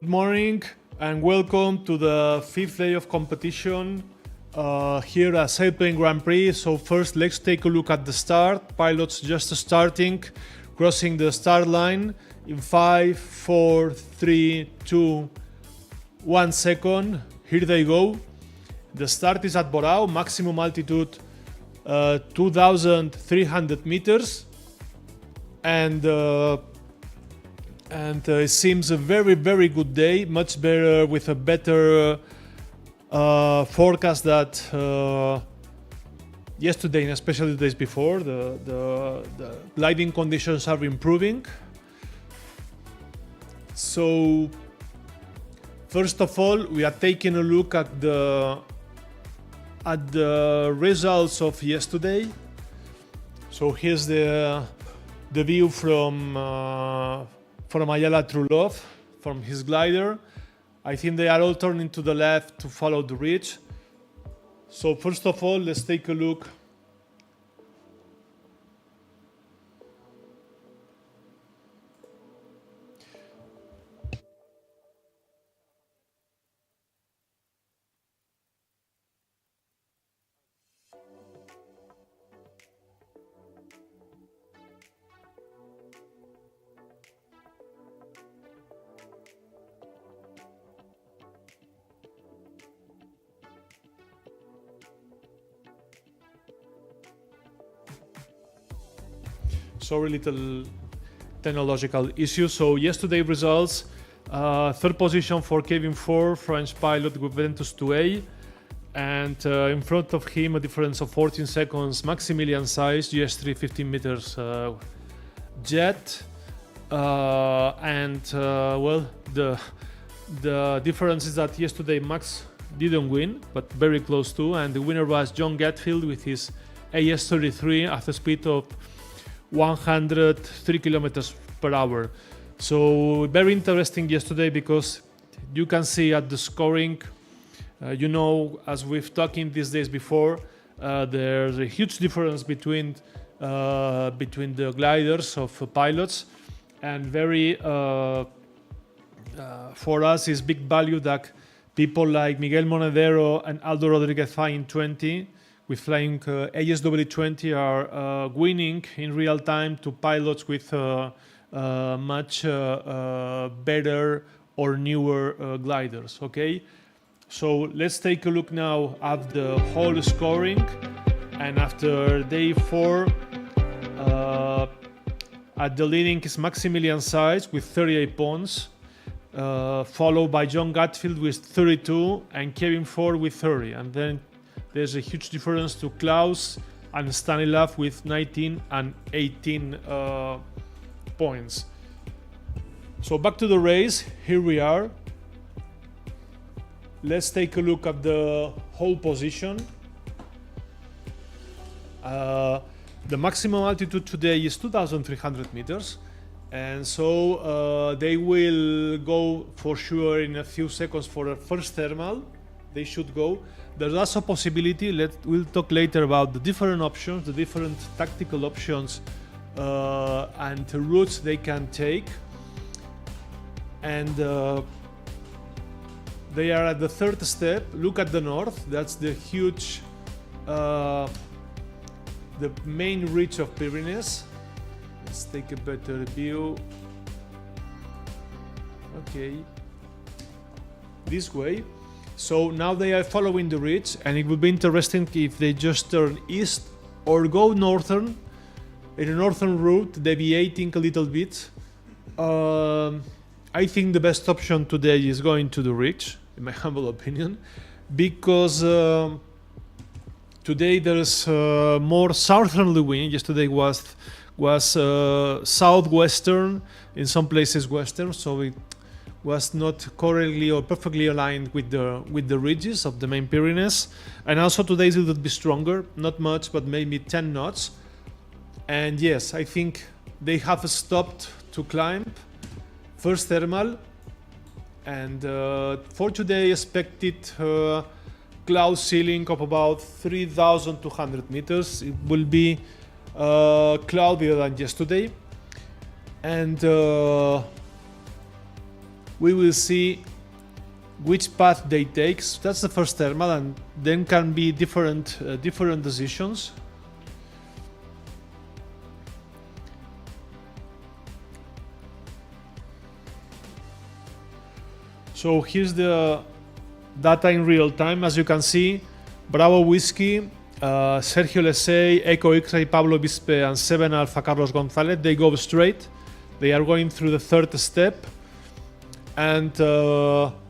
Morning and welcome to the 5th day of competition here at Sailplane Grand Prix. So first let's take a look at the start. Pilots just starting, crossing the start line in 5, 4, 3, 2, 1 second. Here they go. The start is at Borao, maximum altitude 2,300 meters, and it seems a very good day, much better, with a better forecast that yesterday and especially the days before. The gliding conditions are improving. So first of all, we are taking a look at the results of yesterday. So here's the view from Ayala Trulov, from his glider. I think they are all turning to the left to follow the ridge. So first of all, let's take a look . Sorry, little technological issue. So yesterday results, third position for Kevin Ford, French pilot with Ventus 2A, and in front of him a difference of 14 seconds, Maximilian Size, GS3 15 meters jet, well, the difference is that yesterday Max didn't win, but very close to, and the winner was John Gatfield with his AS33 at a speed of 103 kilometers per hour. So very interesting yesterday, because you can see at the scoring, as we've talked in these days before, there's a huge difference between the gliders of pilots, and very for us is big value that people like Miguel Monedero and Aldo Rodriguez flying 20 with flying ASW20 are winning in real time to pilots with much better or newer gliders. Okay, so let's take a look now at the whole scoring. And after day 4, at the leading is Maximilian Size with 38 points, followed by John Gatfield with 32 and Kevin Ford with 30. And then there's a huge difference to Klaus and Stanislav with 19 and 18 points. So back to the race, here we are. Let's take a look at the whole position. The maximum altitude today is 2,300 meters. And so they will go for sure in a few seconds for a first thermal. They should go. There's also a possibility, we'll talk later about the different options, the different tactical options and the routes they can take. And they are at the third step. Look at the north, that's the huge, the main ridge of Pyrenees. Let's take a better view. Okay, this way. So now they are following the ridge, and it will be interesting if they just turn east or go northern, in a northern route, deviating a little bit. I think the best option today is going to the ridge, in my humble opinion, because today there's more southerly wind. Yesterday was southwestern, in some places western, so it was not correctly or perfectly aligned with the ridges of the main Pyrenees. And also today it will be stronger, not much, but maybe 10 knots. And yes, I think they have stopped to climb first thermal, and for today expected cloud ceiling of about 3,200 meters. It will be cloudier than yesterday, and we will see which path they take. So that's the first thermal, and then can be different decisions. So here's the data in real time. As you can see, Bravo Whiskey, Sergio Lesey, Echo X-Ray, Pablo Bispe, and 7 Alpha Carlos Gonzalez, they go straight. They are going through the third step. And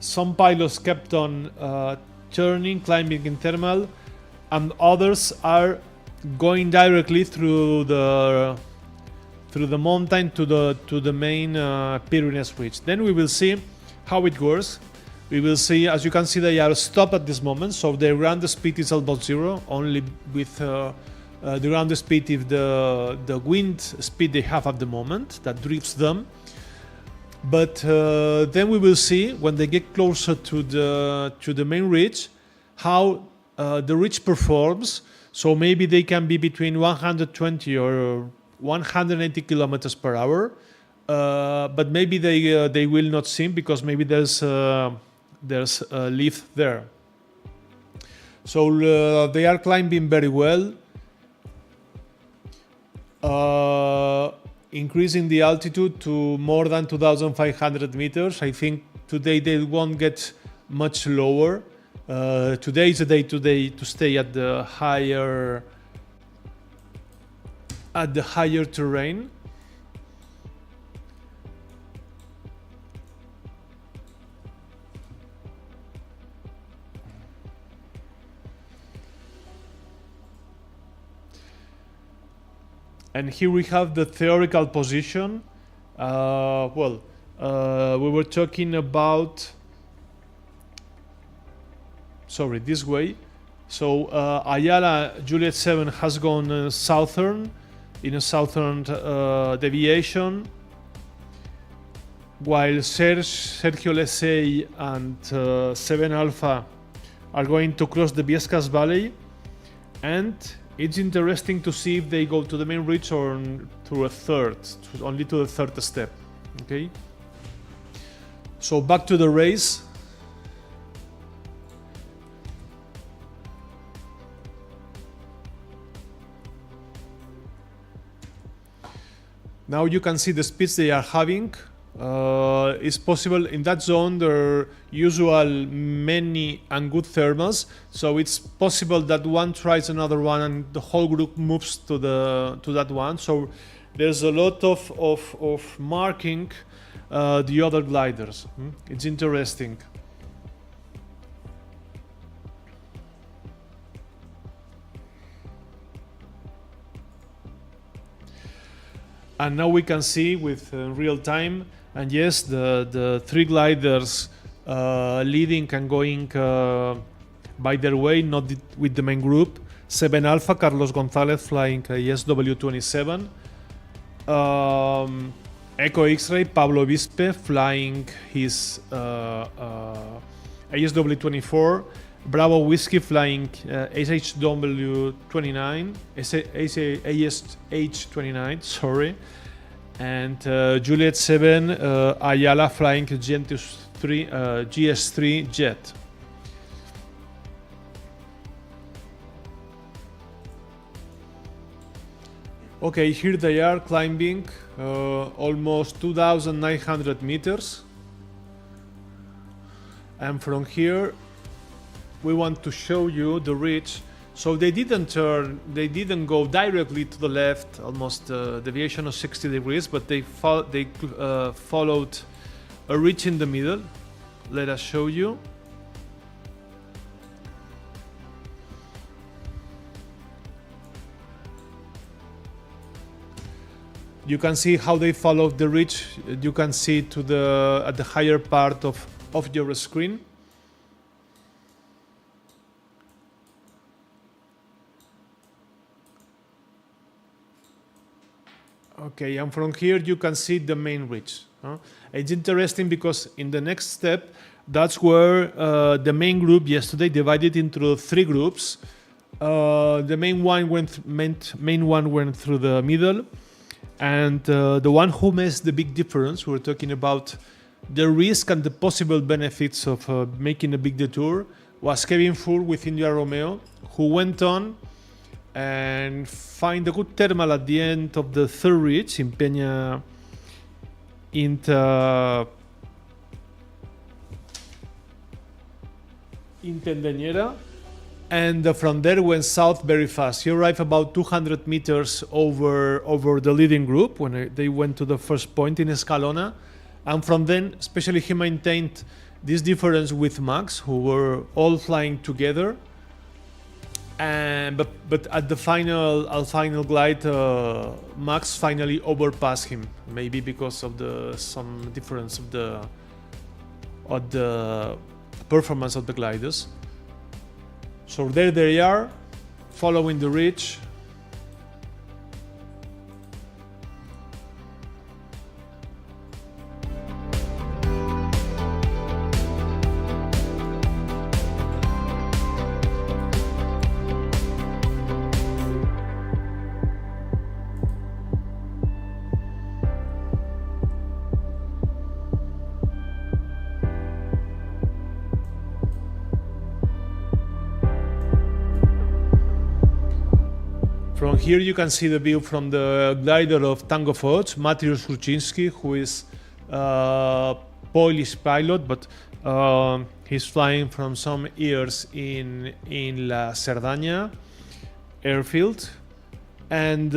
some pilots kept on turning, climbing in thermal, and others are going directly through the mountain to the main Pyrenees Ridge. Then we will see how it works. We will see, as you can see, they are stopped at this moment, so their ground speed is almost zero, only with the ground speed if the wind speed they have at the moment that drifts them. But then we will see when they get closer to the main ridge how the ridge performs. So maybe they can be between 120 or 180 kilometers per hour, but maybe they will not seem, because maybe there's a lift there. So they are climbing very well, increasing the altitude to more than 2,500 meters. I think today they won't get much lower. Today is a day to stay at the higher terrain. And here we have the theoretical position. We were talking about, sorry, this way. So Ayala Juliet 7 has gone southern, in a southern deviation, while Sergio Lesey and 7 Alpha are going to cross the Viescas Valley, and it's interesting to see if they go to the main ridge or through only to the third step. Okay. So back to the race. Now you can see the speeds they are having. It's possible in that zone there are usual many and good thermals, so it's possible that one tries another one and the whole group moves to that one. So there's a lot of marking the other gliders. It's interesting. And now we can see with real time, and yes, the three gliders leading and going by their way, not with the main group. 7 Alpha, Carlos Gonzalez flying ASW27. Echo X-Ray, Pablo Bispe flying his ASW24. Bravo Whiskey flying SHW29, ASH29, sorry. And Juliet 7, Ayala flying GS3 Jet. Okay, here they are climbing almost 2,900 meters. And from here, we want to show you the ridge. So they didn't turn, they didn't go directly to the left, almost a deviation of 60 degrees, but they followed a ridge in the middle. Let us show you. You can see how they followed the ridge. You can see to at the higher part of your screen. Okay, and from here you can see the main ridge. It's interesting because in the next step, that's where the main group yesterday divided into 3 groups. The main one went through the middle, and the one who makes the big difference, we're talking about the risk and the possible benefits of making a big detour was Kevin Ford with India Romeo, who went on and find a good thermal at the end of the third ridge in Peña Intendeñera, and from there went south very fast. He arrived about 200 meters over the leading group when they went to the first point in Escalona, and from then especially he maintained this difference with Max, who were all flying together. And but at the final glide, Max finally overpassed him, maybe because of some difference of the performance of the gliders. So there they are, following the ridge. From here you can see the view from the glider of Tango Foch, Mateusz Rucinski, who is a Polish pilot, but he's flying from some years in La Cerdaña airfield, and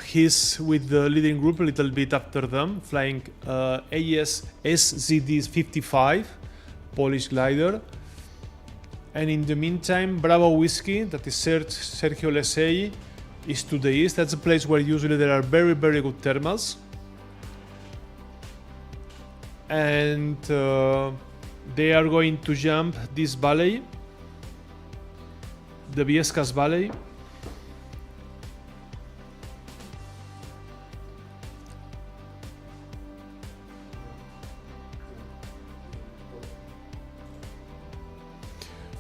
he's with the leading group a little bit after them, flying AS SZD 55 Polish glider. And in the meantime, Bravo Whiskey, that is Sergio Lesei, is to the east. That's a place where usually there are very, very good thermals. And they are going to jump this valley, the Viescas Valley.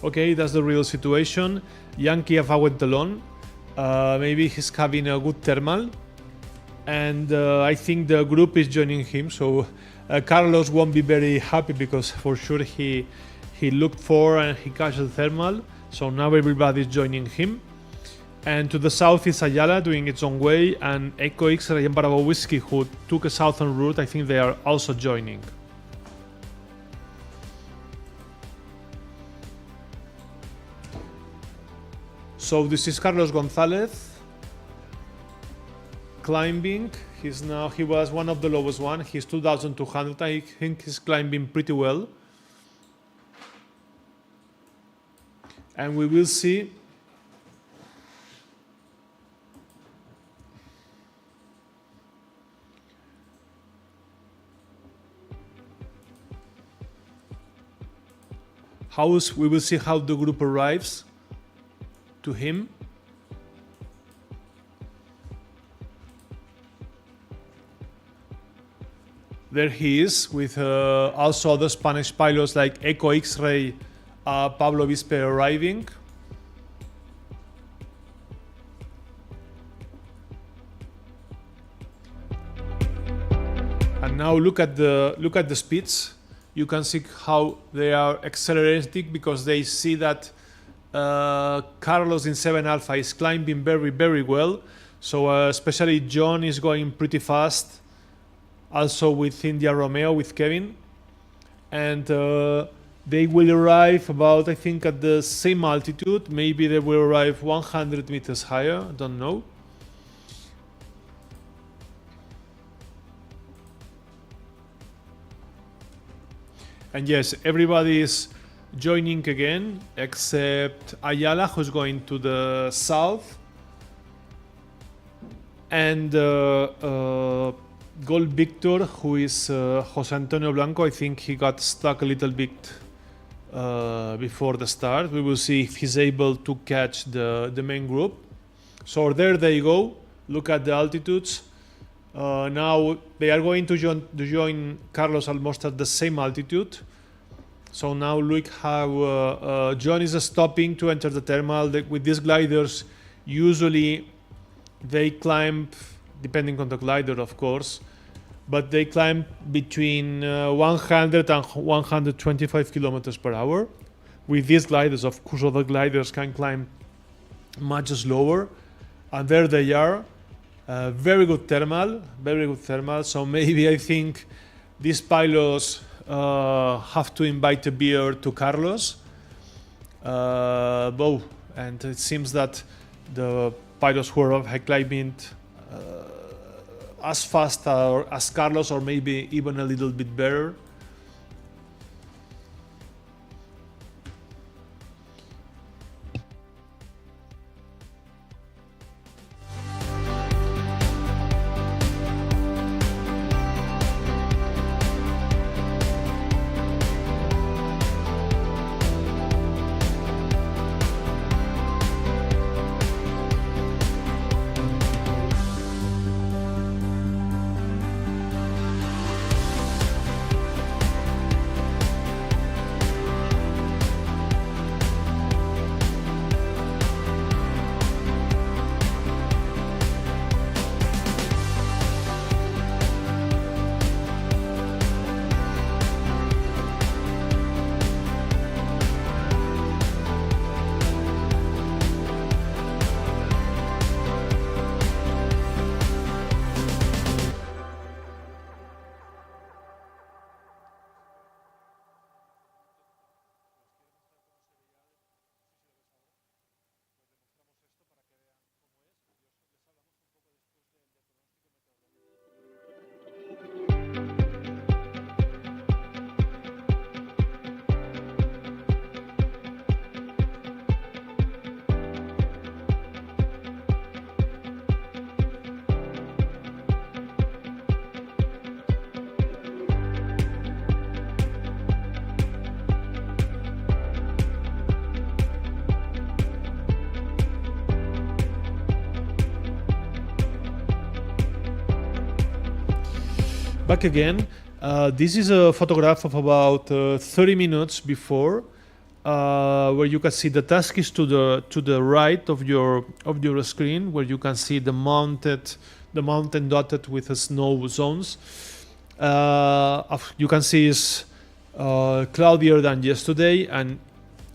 Okay, that's the real situation. Yankee Afa went alone. Maybe he's having a good thermal. And I think the group is joining him. So Carlos won't be very happy because for sure he looked for and he catch the thermal. So now everybody's joining him. And to the south is Ayala doing its own way. And Echo X-Ray and Bravo Whiskey, who took a southern route, I think they are also joining. So this is Carlos Gonzalez climbing. He was one of the lowest one. He's 2,200. I think he's climbing pretty well. And we will see how the group arrives to him. There he is with also other Spanish pilots like Echo X-Ray, Pablo Vispe arriving. And now look at the speeds. You can see how they are accelerating because they see that Carlos in 7 Alpha is climbing very, very well. So especially John is going pretty fast. Also with India Romeo, with Kevin. And they will arrive about, I think, at the same altitude. Maybe they will arrive 100 meters higher. I don't know. And yes, everybody is joining again, except Ayala, who's going to the south. And Gold Victor, who is Jose Antonio Blanco, I think he got stuck a little bit before the start. We will see if he's able to catch the main group. So there they go. Look at the altitudes. Now they are going to join Carlos almost at the same altitude. So now look how John is stopping to enter the thermal. With these gliders, usually they climb, depending on the glider of course, but they climb between 100 and 125 kilometers per hour. With these gliders, of course, other gliders can climb much slower, and there they are. Very good thermal, very good thermal. So maybe I think these pilots have to invite a beer to Carlos. And it seems that the pilots who are high climbing as fast as Carlos, or maybe even a little bit better. Back again. This is a photograph of about 30 minutes before, where you can see the task is to the right of your screen, where you can see the mountain dotted with snow zones. You can see it's cloudier than yesterday, and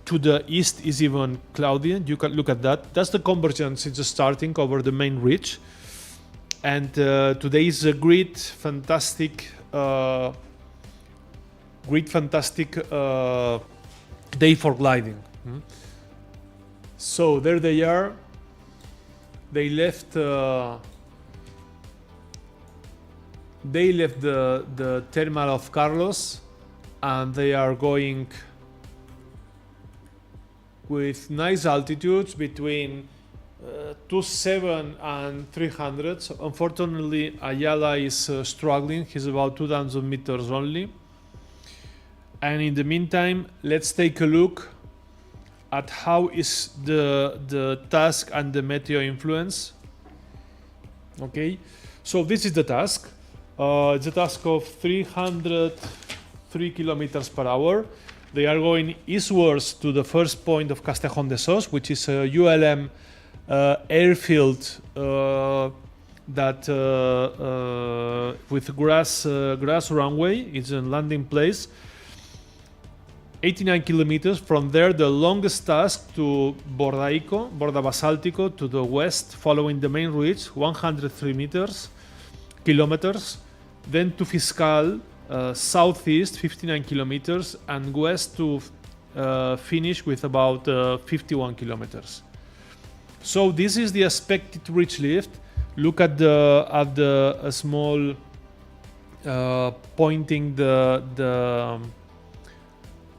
to the east is even cloudier. You can look at that. That's the convergence. It's starting over the main ridge. And today is a great, fantastic day for gliding. So there they are. They left the thermal of Carlos, and they are going with nice altitudes between 27 and 300. So unfortunately, Ayala is struggling. He's about 2,000 meters only. And in the meantime, let's take a look at how is the task and the meteo influence. Okay, so this is the task. It's a task of 303 kilometers per hour. They are going eastwards to the first point of Castejón de Sos, which is a ULM airfield that with grass runway. It's a landing place. 89 kilometers. From there, the longest task to Borda Basáltico to the west, following the main ridge, 103 kilometers. Then to Fiscal, southeast, 59 kilometers, and west to finish with about 51 kilometers. So this is the expected ridge lift. Look at the small pointing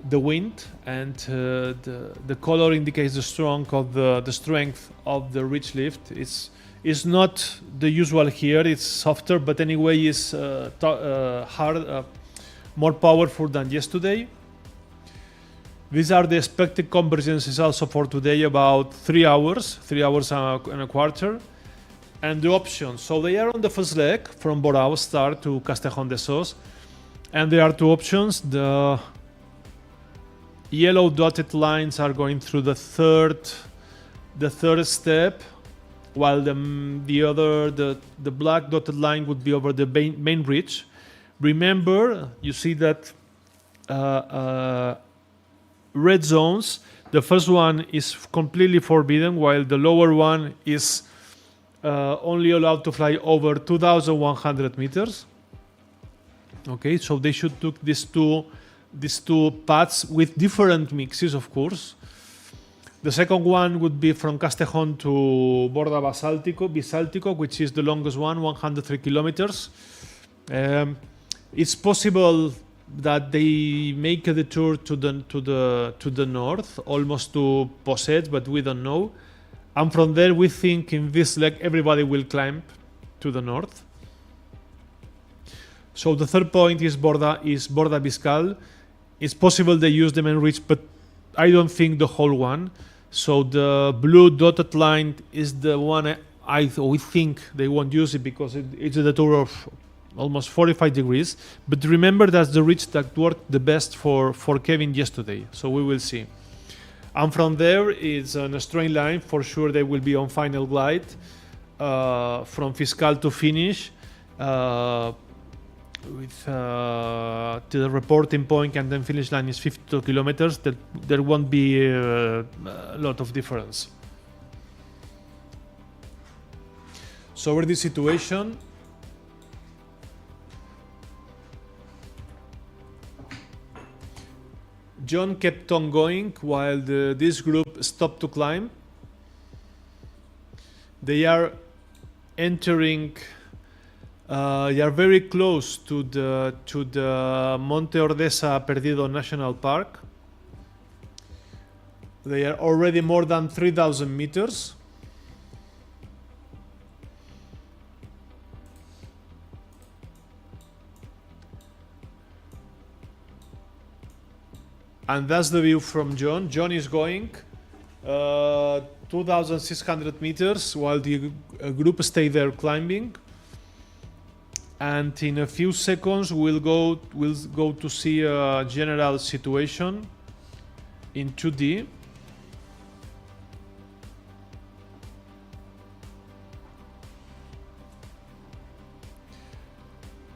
the wind, and the color indicates the strength of the ridge lift. It's not the usual here. It's softer, but anyway, it's hard, more powerful than yesterday. These are the expected convergences also for today, about 3 hours and a quarter. And the options. So they are on the first leg from Borao start to Castejón de Sos. And there are 2 options. The yellow dotted lines are going through the third step while the black dotted line would be over the main ridge. Remember, you see that red zones. The first one is completely forbidden, while the lower one is only allowed to fly over 2,100 meters. Okay, so they should took these two paths with different mixes, of course. The second one would be from Castellón to Borda Bisaltico, which is the longest one, 103 kilometers. It's possible that they make a detour to the north, almost to Poset, but we don't know. And from there, we think in this leg everybody will climb to the north. So the third point is Borda Biscal. It's possible they use the main ridge, but I don't think the whole one. So the blue dotted line is the one we think they won't use it because it's a detour of almost 45 degrees. But remember, that's the ridge that worked the best for Kevin yesterday. So we will see. And from there, it's on a straight line. For sure, they will be on final glide from Fiscal to finish with to the reporting point, and then finish line is 52 kilometers. There won't be a lot of difference. So over this situation, John kept on going while this group stopped to climb. They are entering. They are very close to the Monte Ordesa Perdido National Park. They are already more than 3,000 meters. And that's the view from John. John is going 2,600 meters while the group stay there climbing. And in a few seconds, we'll go to see a general situation in 2D.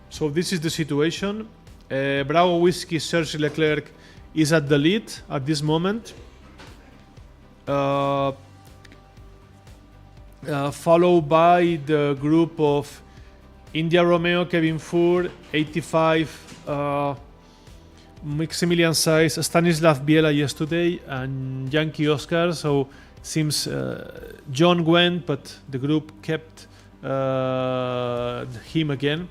So this is the situation. Bravo Whiskey Serge Leclerc is at the lead at this moment, followed by the group of India Romeo, Kevin Fur, 85, Maximilian Saiz, Stanislav Biela yesterday, and Yankee Oscar. So seems John went, but the group kept him again.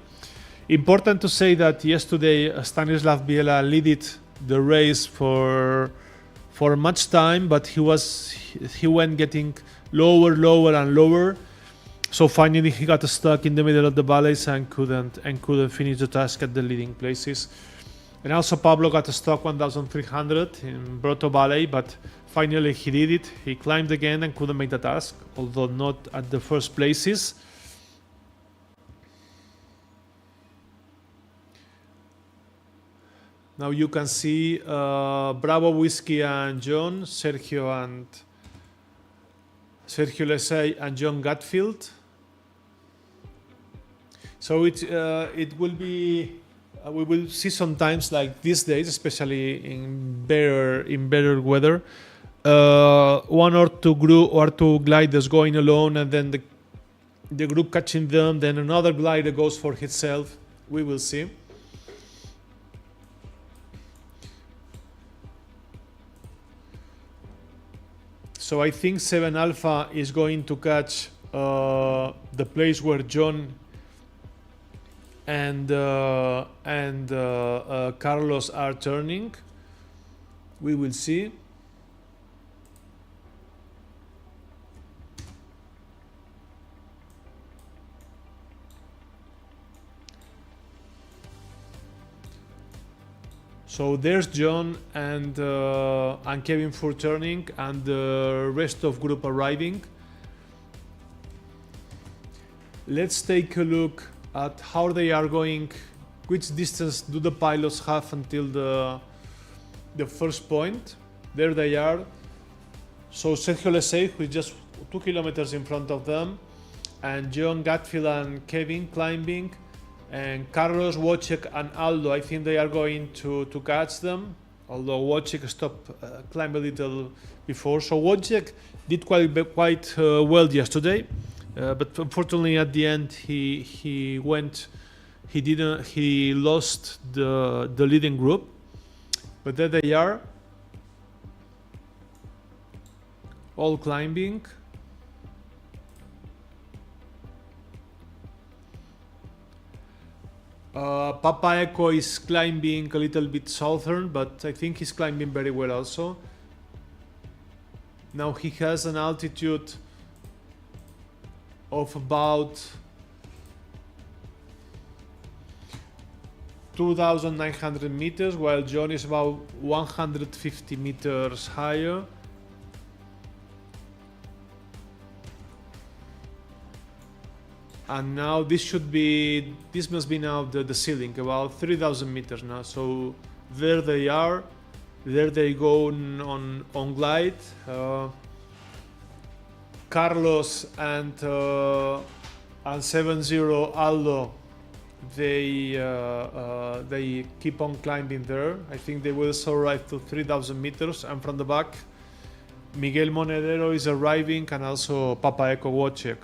Important to say that yesterday Stanislav Biela led the race for much time, but he went getting lower and lower. So finally he got stuck in the middle of the valleys and couldn't finish the task at the leading places. And also Pablo got stuck 1,300 in Broto Valley, but finally he did it. He climbed again and couldn't make the task, although not at the first places. Now you can see Bravo Whiskey and John, Sergio Lesay and John Gatfield. So it will be we will see sometimes like these days, especially in better weather, one or two gliders going alone, and then the group catching them. Then another glider goes for itself. We will see. So I think 7 Alpha is going to catch the place where John and Carlos are turning. We will see. So there's John and Kevin for turning, and the rest of group arriving. Let's take a look at how they are going. Which distance do the pilots have until the first point? There they are. So Sergio Lesay, who is just 2 kilometers in front of them, and John Gatfield and Kevin climbing, and Carlos, Wojciech and Aldo, I think they are going to catch them, although Wojciech stopped climb a little before. So Wojciech did quite well yesterday, but unfortunately at the end he lost the leading group. But there they are, all climbing. Papa Echo is climbing a little bit southern, but I think he's climbing very well also. Now he has an altitude of about 2,900 meters, while John is about 150 meters higher. And now this must be now the ceiling, about 3,000 meters now. So there they are, there they go on glide. Carlos and 70 Aldo, they keep on climbing there. I think they will also arrive to 3,000 meters. And from the back, Miguel Monedero is arriving, and also Papa Echo Wojciech.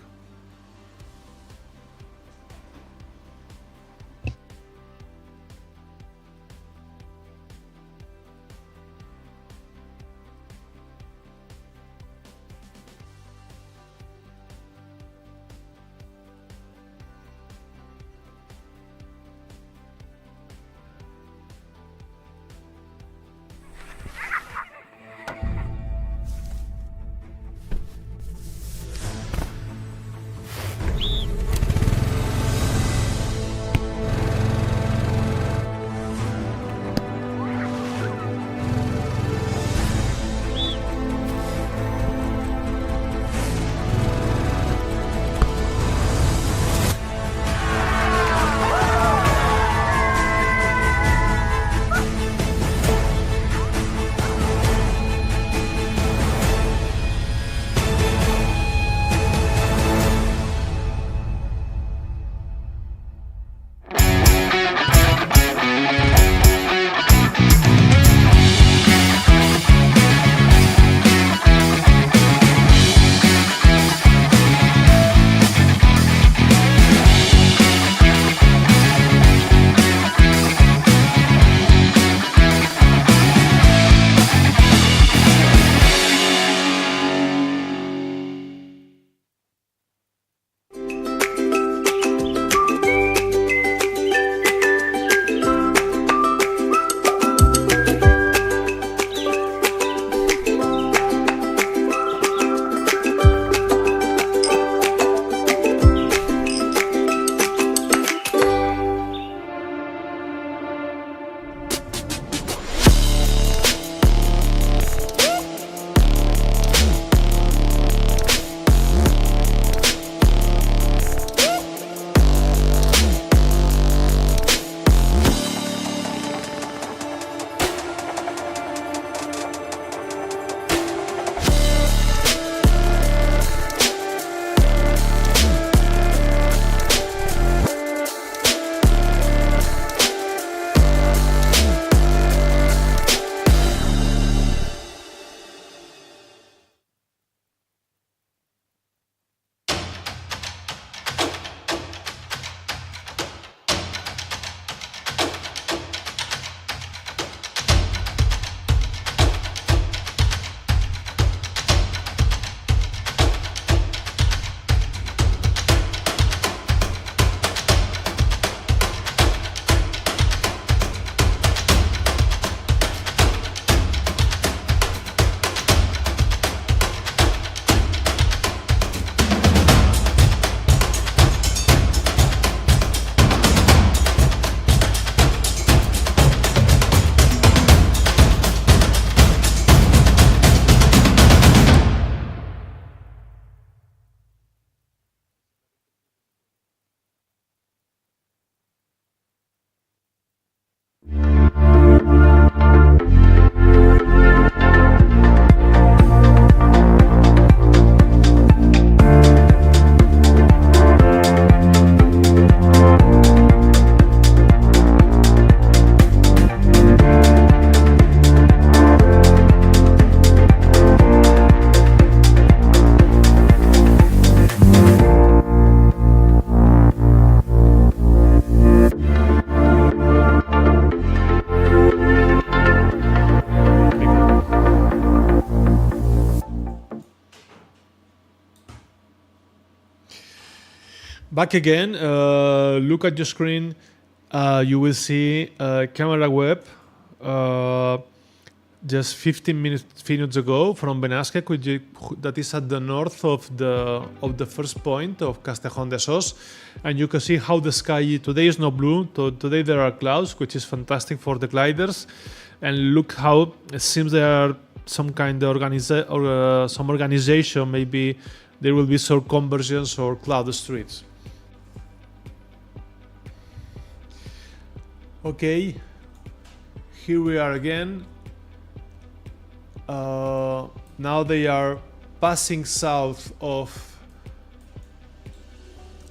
Back again, look at your screen. You will see camera web just 15 minutes ago from Benasque, that is at the north of the first point of Castellón de Sos, and you can see how the sky today is not blue. Today there are clouds, which is fantastic for the gliders, and look how it seems there are some kind of some organization. Maybe there will be some conversions or cloud streets. Okay, here we are again. Now they are passing south of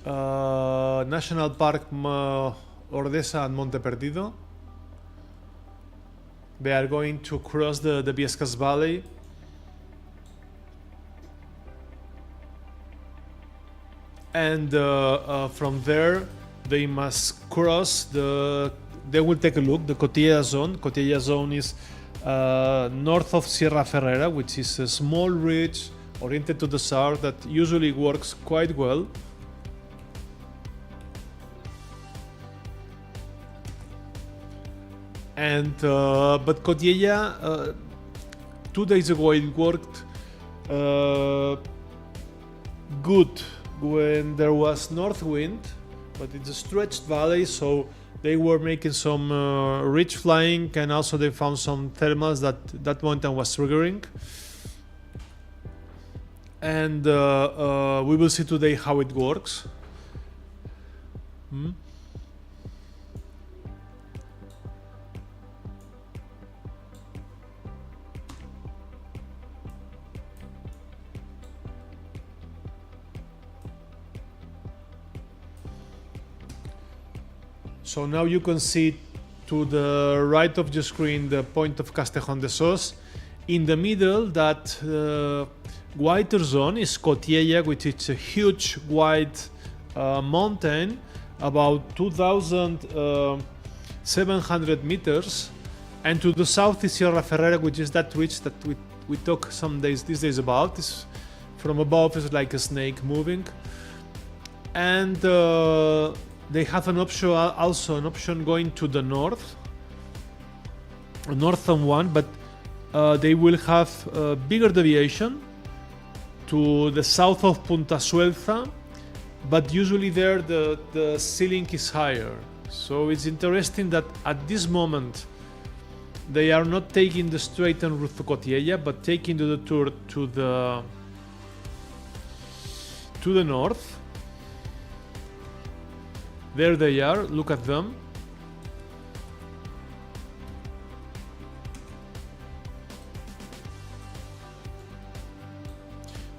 National Park Ordesa and Monte Perdido. They are going to cross the Viescas Valley. And from there they must cross they will take a look, the Cotilla zone. Cotilla zone is north of Sierra Ferrera, which is a small ridge oriented to the south that usually works quite well. And but Cotilla, 2 days ago it worked good when there was north wind, but it's a stretched valley, so they were making some ridge flying, and also they found some thermals that mountain was triggering. And we will see today how it works. So now you can see to the right of the screen the point of Castellón de Sos. In the middle, that whiter zone is Cotilla, which is a huge white mountain, about 2,700 meters. And to the south is Sierra Ferrera, which is that ridge that we talk these days about. It's, from above is like a snake moving. And they have an option, also an option going to the north, a northern one, but they will have a bigger deviation to the south of Punta Suelza, but usually there the ceiling is higher. So it's interesting that at this moment they are not taking the straightened route to Cotilla, but taking the tour to the north. There they are, look at them.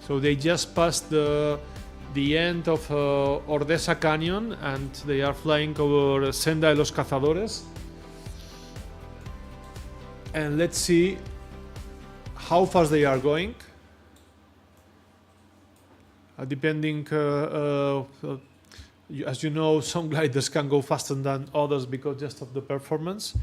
So they just passed the end of Ordesa Canyon, and they are flying over Senda de los Cazadores. And let's see how fast they are going. Depending as you know, some gliders can go faster than others because just of the performance.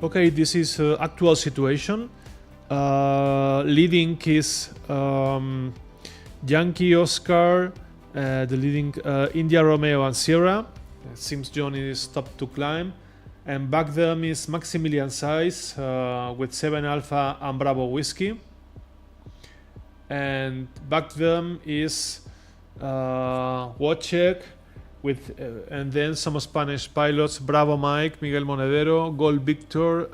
Okay, this is actual situation. Leading is Yankee Oscar, the leading India Romeo and Sierra. It seems Johnny stopped to climb. And back them is Maximilian Size with 7 Alpha and Bravo Whiskey. And back them is Wojciech with and then some Spanish pilots: Bravo Mike, Miguel Monedero, Gold Victor,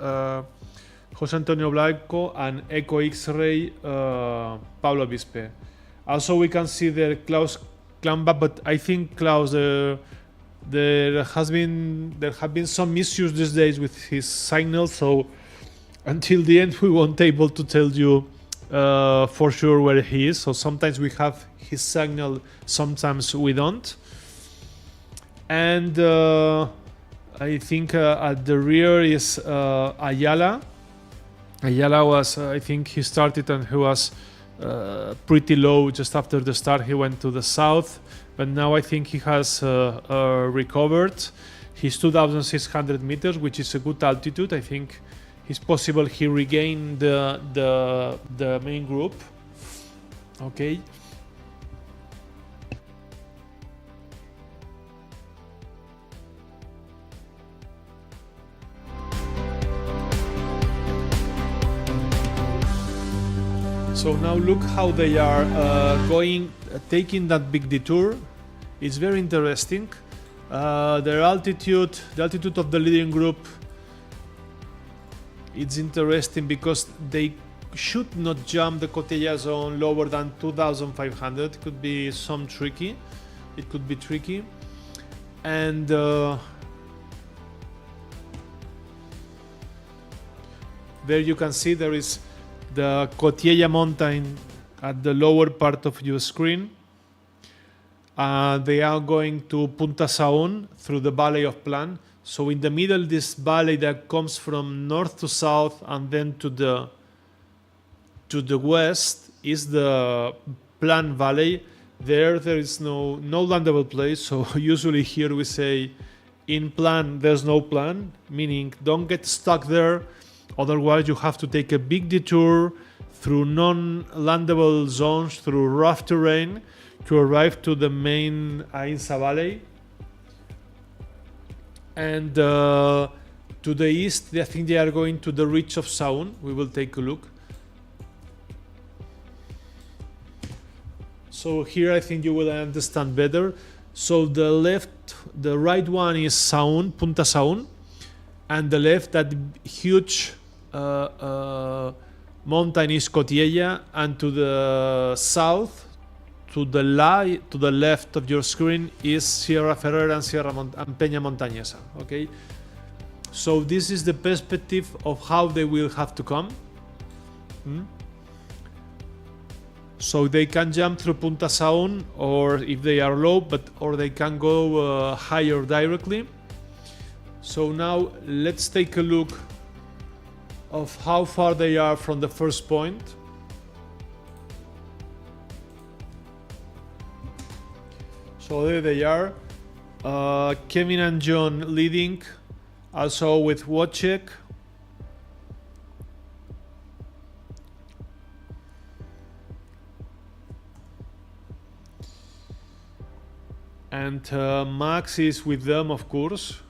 José Antonio Blanco, and Echo X-Ray Pablo Bispe. Also, we can see the Klaus Klamba, but I think Klaus, there have been some issues these days with his signal, so until the end we won't able to tell you for sure where he is. So sometimes we have his signal, sometimes we don't. And I think at the rear is Ayala. Ayala was, I think he started and he was pretty low just after the start. He went to the south, but now I think he has recovered. He's 2,600 meters, which is a good altitude. I think it's possible he regained the main group. Okay. So now look how they are taking that big detour. It's very interesting. Their altitude, the altitude of the leading group, it's interesting because they should not jump the Cotilla zone lower than 2,500. It could be tricky. It could be tricky. And there you can see there is the Cotilla mountain at the lower part of your screen. They are going to Punta Saún through the Valley of Plan. So in the middle, this valley that comes from north to south and then to the west is the Plan Valley. There is no landable place. So usually here we say in Plan there's no plan, meaning don't get stuck there. Otherwise, you have to take a big detour through non-landable zones, through rough terrain, to arrive to the main Ainsa Valley. And to the east, I think they are going to the Ridge of Saún. We will take a look. So here I think you will understand better. So the right one is Saún, Punta Saún, and the left, that huge mountain is Cotilla, and to the south, to the left of your screen is Sierra Ferrera and Peña Montañesa. Okay, so this is the perspective of how they will have to come. So they can jump through Punta Saún, or if they are low, or they can go higher directly. So now let's take a look of how far they are from the first point. So there they are. Kevin and John leading, also with Wojciech. And Max is with them, of course.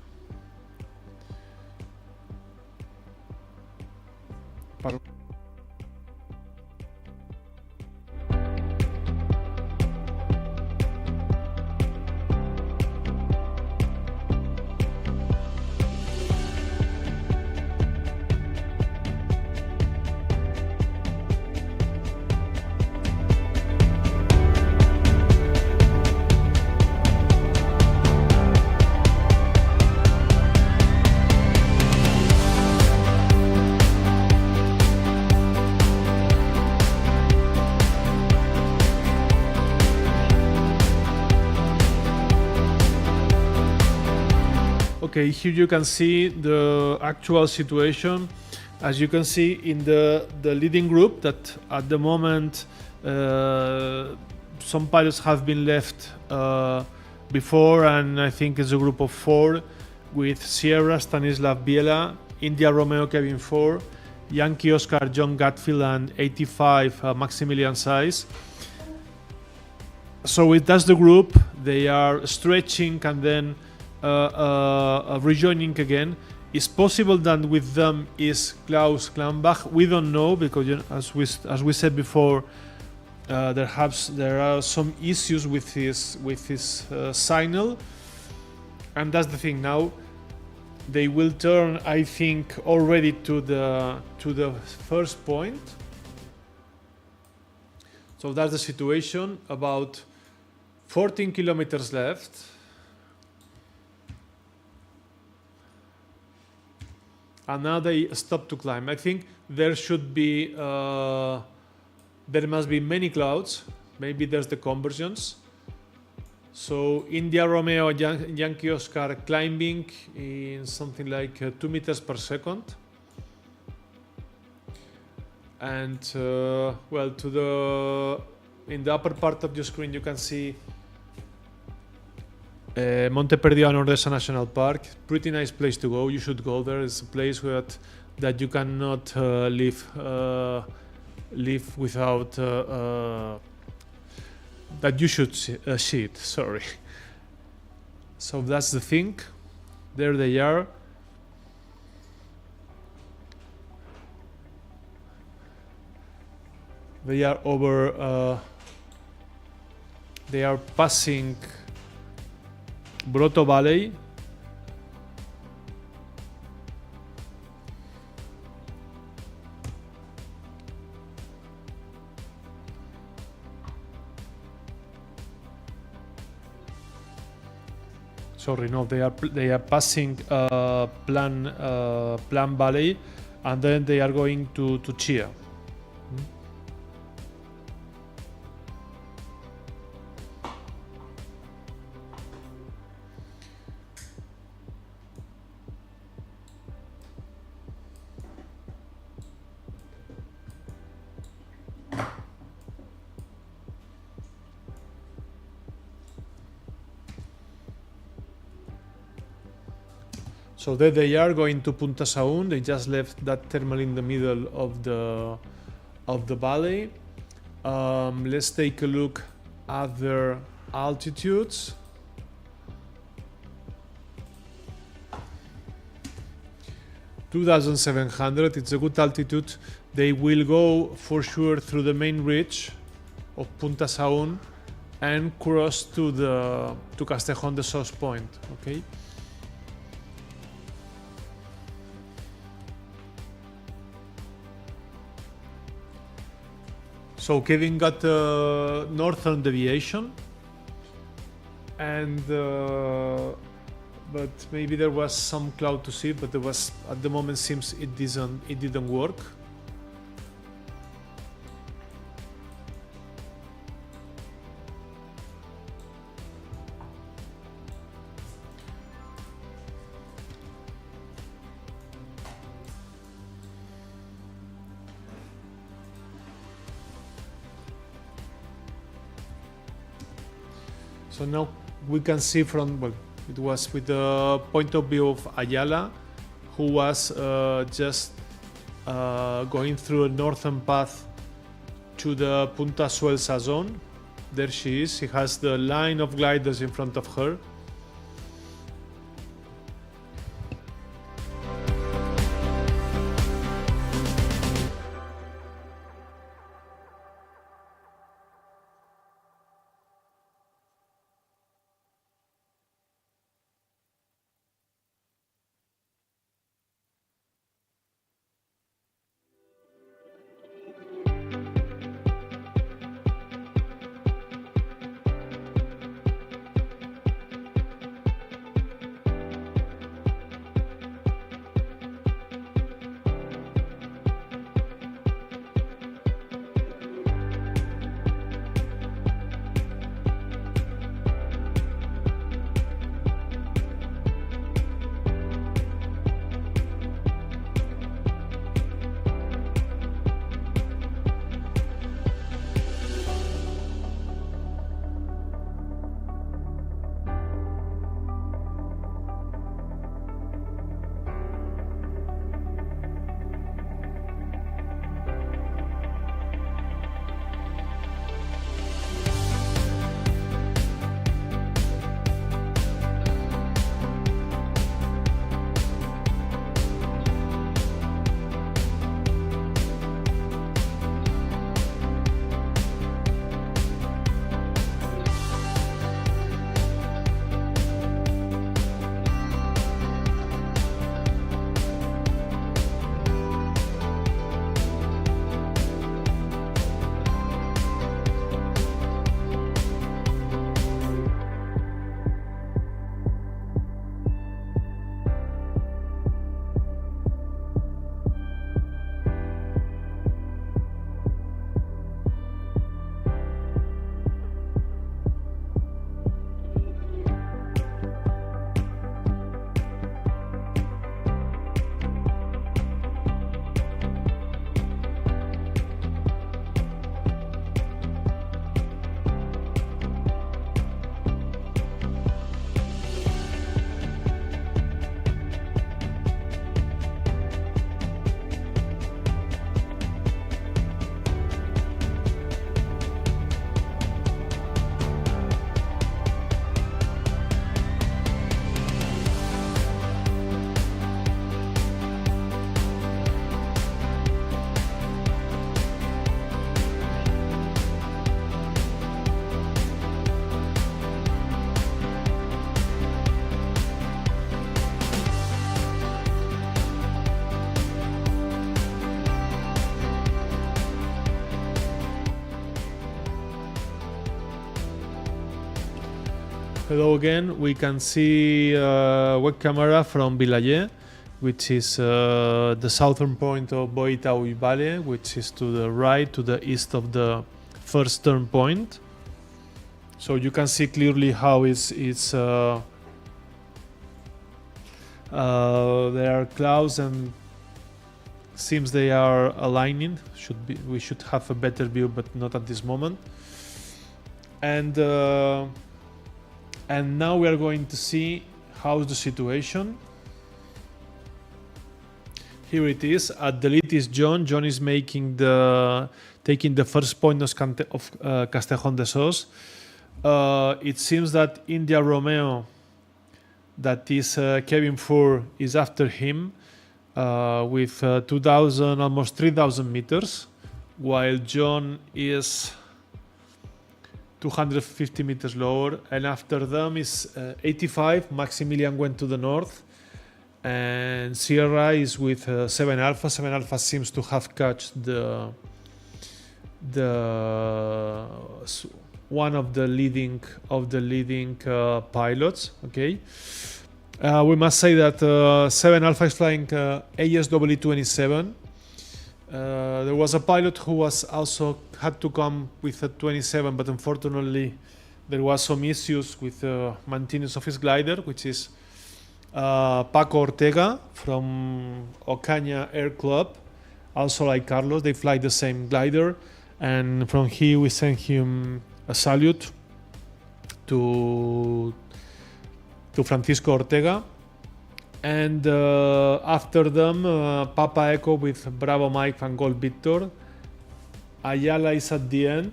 Okay, here you can see the actual situation. As you can see in the leading group, that at the moment some pilots have been left before, and I think it's a group of 4 with Sierra, Stanislav Biela, India Romeo Kevin 4, Yankee Oscar John Gatfield, and 85 Maximilian Size. So that's the group. They are stretching and then rejoining again. It's possible that with them is Klaus Klambach. We don't know because, you know, as we said before, there are some issues with his signal, and that's the thing. Now they will turn, I think, already to the first point. So that's the situation. About 14 kilometers left. And now they stop to climb. I think there should be, there must be many clouds. Maybe there's the conversions. So India Romeo Yankee Oscar climbing in something like 2 meters per second. And well, in the upper part of your screen you can see Monte Perdido and Ordesa National Park. Pretty nice place to go. You should go there. It's a place that you cannot live without. That you should see it. Sorry. So that's the thing. There they are. They are over. They are passing Broto Valley. Sorry, no, they are passing Plan Valley, and then they are going to Chia. So there they are going to Punta Saún. They just left that terminal in the middle of the valley. Let's take a look at their altitudes. (2,700). It's a good altitude. They will go for sure through the main ridge of Punta Saún and cross to Castejón de Sos Point. Okay. So Kevin got northern deviation, and but maybe there was some cloud to see, but there was, at the moment, seems it didn't work. So now we can see from, well, it was with the point of view of Ayala, who was just going through a northern path to the Punta Suelsa zone. There she is. She has the line of gliders in front of her. Hello again. We can see web camera from Vilayet, which is the southern point of Boitaui Valley, which is to the right, to the east of the first turn point. So you can see clearly how there are clouds and seems they are aligning. We should have a better view, but not at this moment. And now we are going to see how's the situation. Here it is. At the lead is John. John is taking the first point of Castellón de Sos. It seems that India Romeo, that is Kevin Furr, is after him with 2,000, almost 3,000 meters, while John is 250 meters lower, and after them is 85. Maximilian went to the north, and Sierra is with 7 Alpha. 7 Alpha seems to have catched one of the leading pilots. Okay, we must say that 7 Alpha is flying ASW 27. There was a pilot who was also had to come with a 27, but unfortunately there was some issues with maintenance of his glider, which is Paco Ortega from Ocaña Air Club, also like Carlos. They fly the same glider, and from here we send him a salute to Francisco Ortega. And after them, Papa Echo with Bravo Mike and Gold Victor. Ayala is at the end.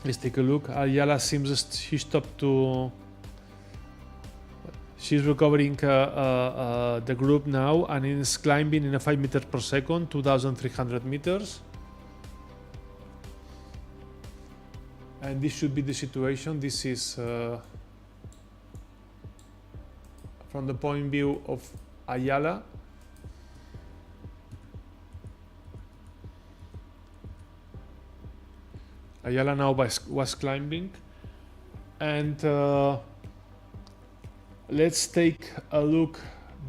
Let's take a look. Ayala seems she stopped to. She's recovering the group now and is climbing in a 5 meters per second, 2,300 meters. And this should be the situation. This is from the point of view of Ayala. Ayala now was climbing, and let's take a look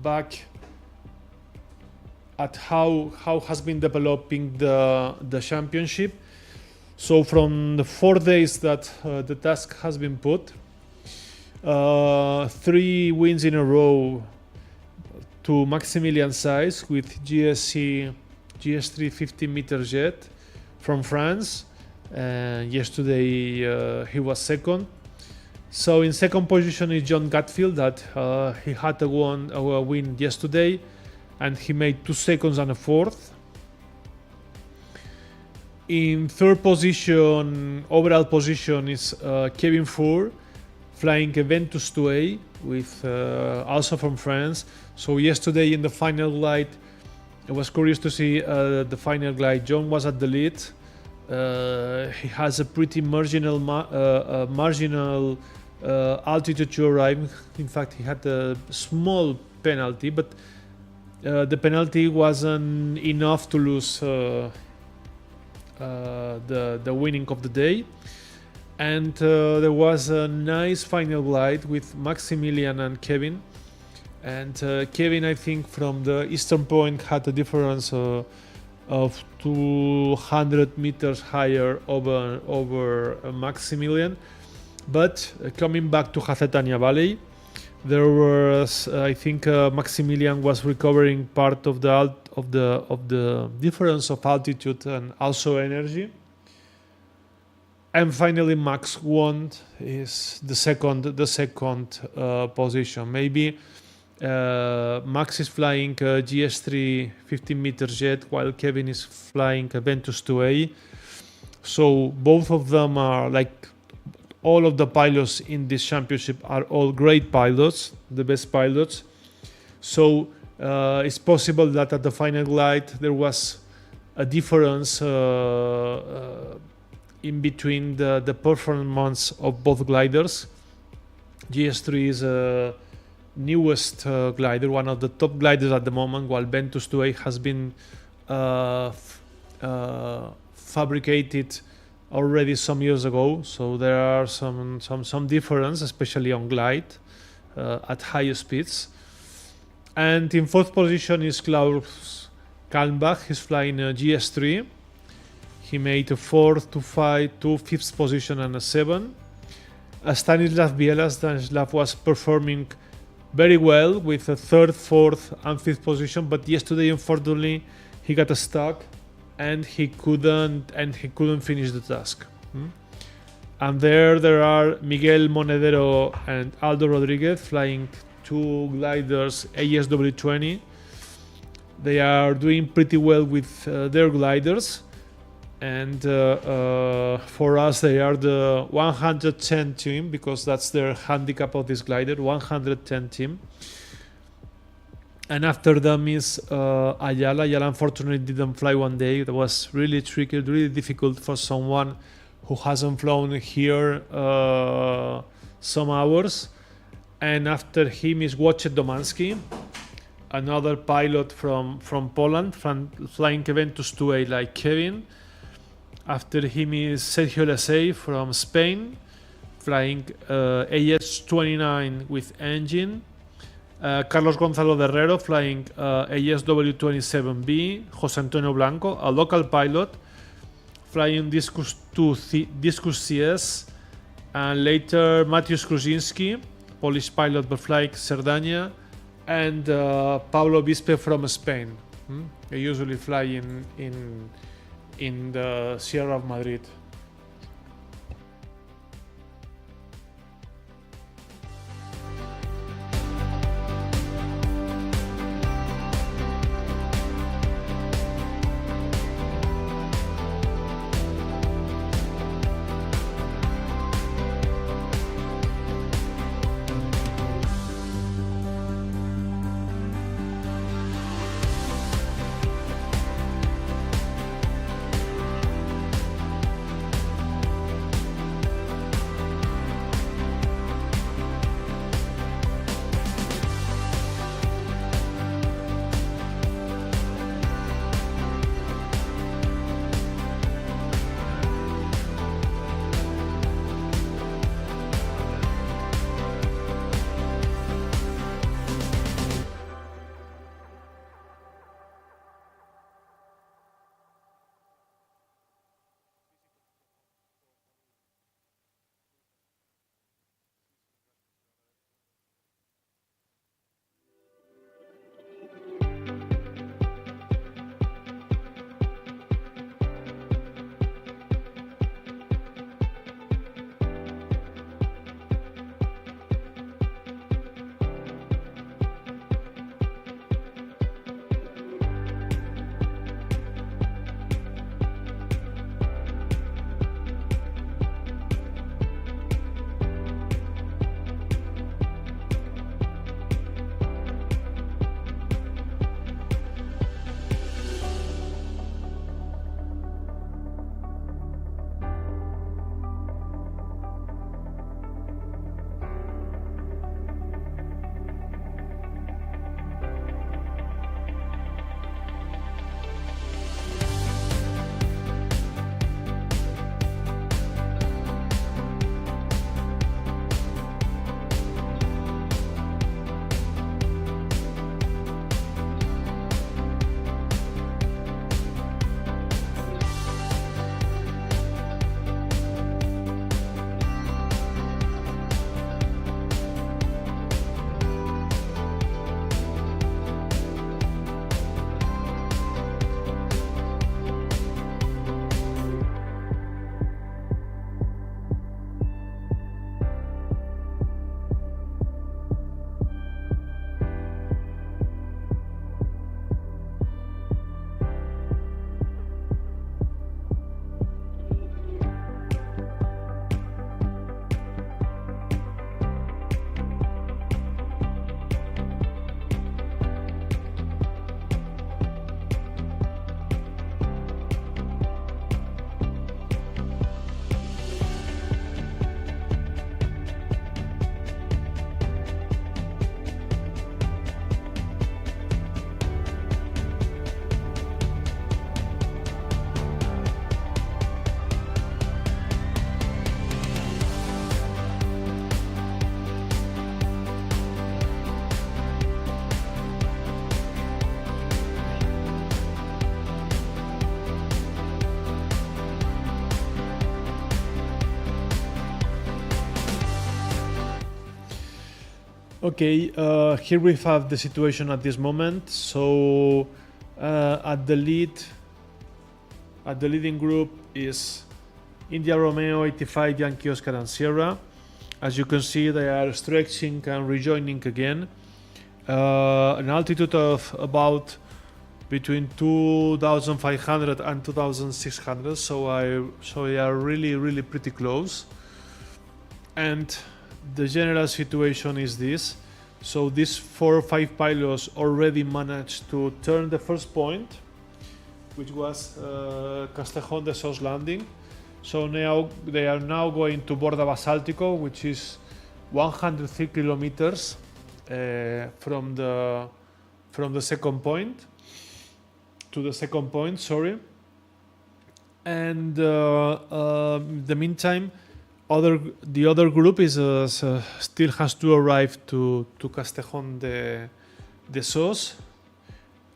back at how has been developing the championship. So from the 4 days that the task has been put, 3 wins in a row to Maximilian size with GS3 50 meter jet from France. Yesterday he was second. So in second position is John Gatfield, that he had a win yesterday, and he made 2 seconds and a fourth. In third position, overall position, is Kevin Furr, flying a Ventus 2A with also from France. So yesterday in the final glide, it was curious to see the final glide. John was at the lead. He has a pretty marginal altitude to arrive. In fact, he had a small penalty, but the penalty wasn't enough to lose the winning of the day. And there was a nice final glide with Maximilian and Kevin. And Kevin, I think, from the eastern point had a difference of 200 meters higher over Maximilian. But coming back to Jacetania Valley, there was, I think, Maximilian was recovering part of the difference of altitude and also energy. And finally, Max won is the second position. Maybe Max is flying a GS3 15 meter jet, while Kevin is flying a Ventus 2A. So both of them are, like, all of the pilots in this championship are all great pilots, the best pilots. So it's possible that at the final glide there was a difference in between the performance of both gliders. GS3 is a newest glider, one of the top gliders at the moment, while Ventus 2A has been fabricated already some years ago. So there are some difference, especially on glide at higher speeds. And in fourth position is Klaus Kalmbach. He's flying a GS3. He made a fourth to fifth position and a 7. Stanislav Bielas. Stanislav was performing very well with a third, fourth, and fifth position, but yesterday, unfortunately, he got stuck and he couldn't finish the task. And there are Miguel Monedero and Aldo Rodriguez flying 2 gliders ASW20. They are doing pretty well with their gliders. And for us, they are the 110 team, because that's their handicap of this glider, 110 team. And after them is Ayala. Ayala unfortunately didn't fly one day. It was really tricky, really difficult for someone who hasn't flown here some hours. And after him is Wojciech Domanski, another pilot from Poland, flying Eventus 2A like Kevin. After him is Sergio Lesey from Spain, flying AS29 with engine. Carlos Gonzalo Herrero flying ASW27B. Jose Antonio Blanco, a local pilot, flying Discus CS. And later Mateusz Kruzinski, Polish pilot but flying Cerdanya. And Pablo Bispe from Spain. They usually fly in the Sierra of Madrid. Okay, here we have the situation at this moment. So at the leading group is India Romeo, 85, Yankee Oscar and Sierra. As you can see, they are stretching and rejoining again. An altitude of about between 2,500 and 2,600, so they are really pretty close. And the general situation is this. So these 4 or 5 pilots already managed to turn the first point, which was Castejón de Sos landing. So now they are now going to Borda Basáltico, which is 103 kilometers from the second point to the second point. Sorry. And the meantime, the other group is still has to arrive to Castejón de Sos.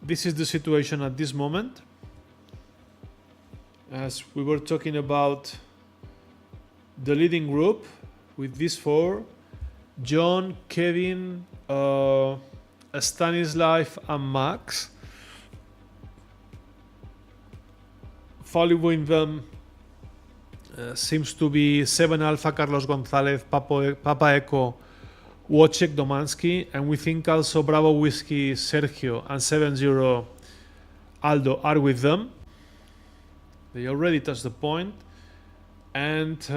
This is the situation at this moment. As we were talking about the leading group with these 4, John, Kevin, Stanislav and Max. Following them seems to be 7 Alpha Carlos Gonzalez, Papa Echo, Wojciech Domansky, and we think also Bravo Whiskey Sergio and 70 Aldo are with them. They already touched the point. And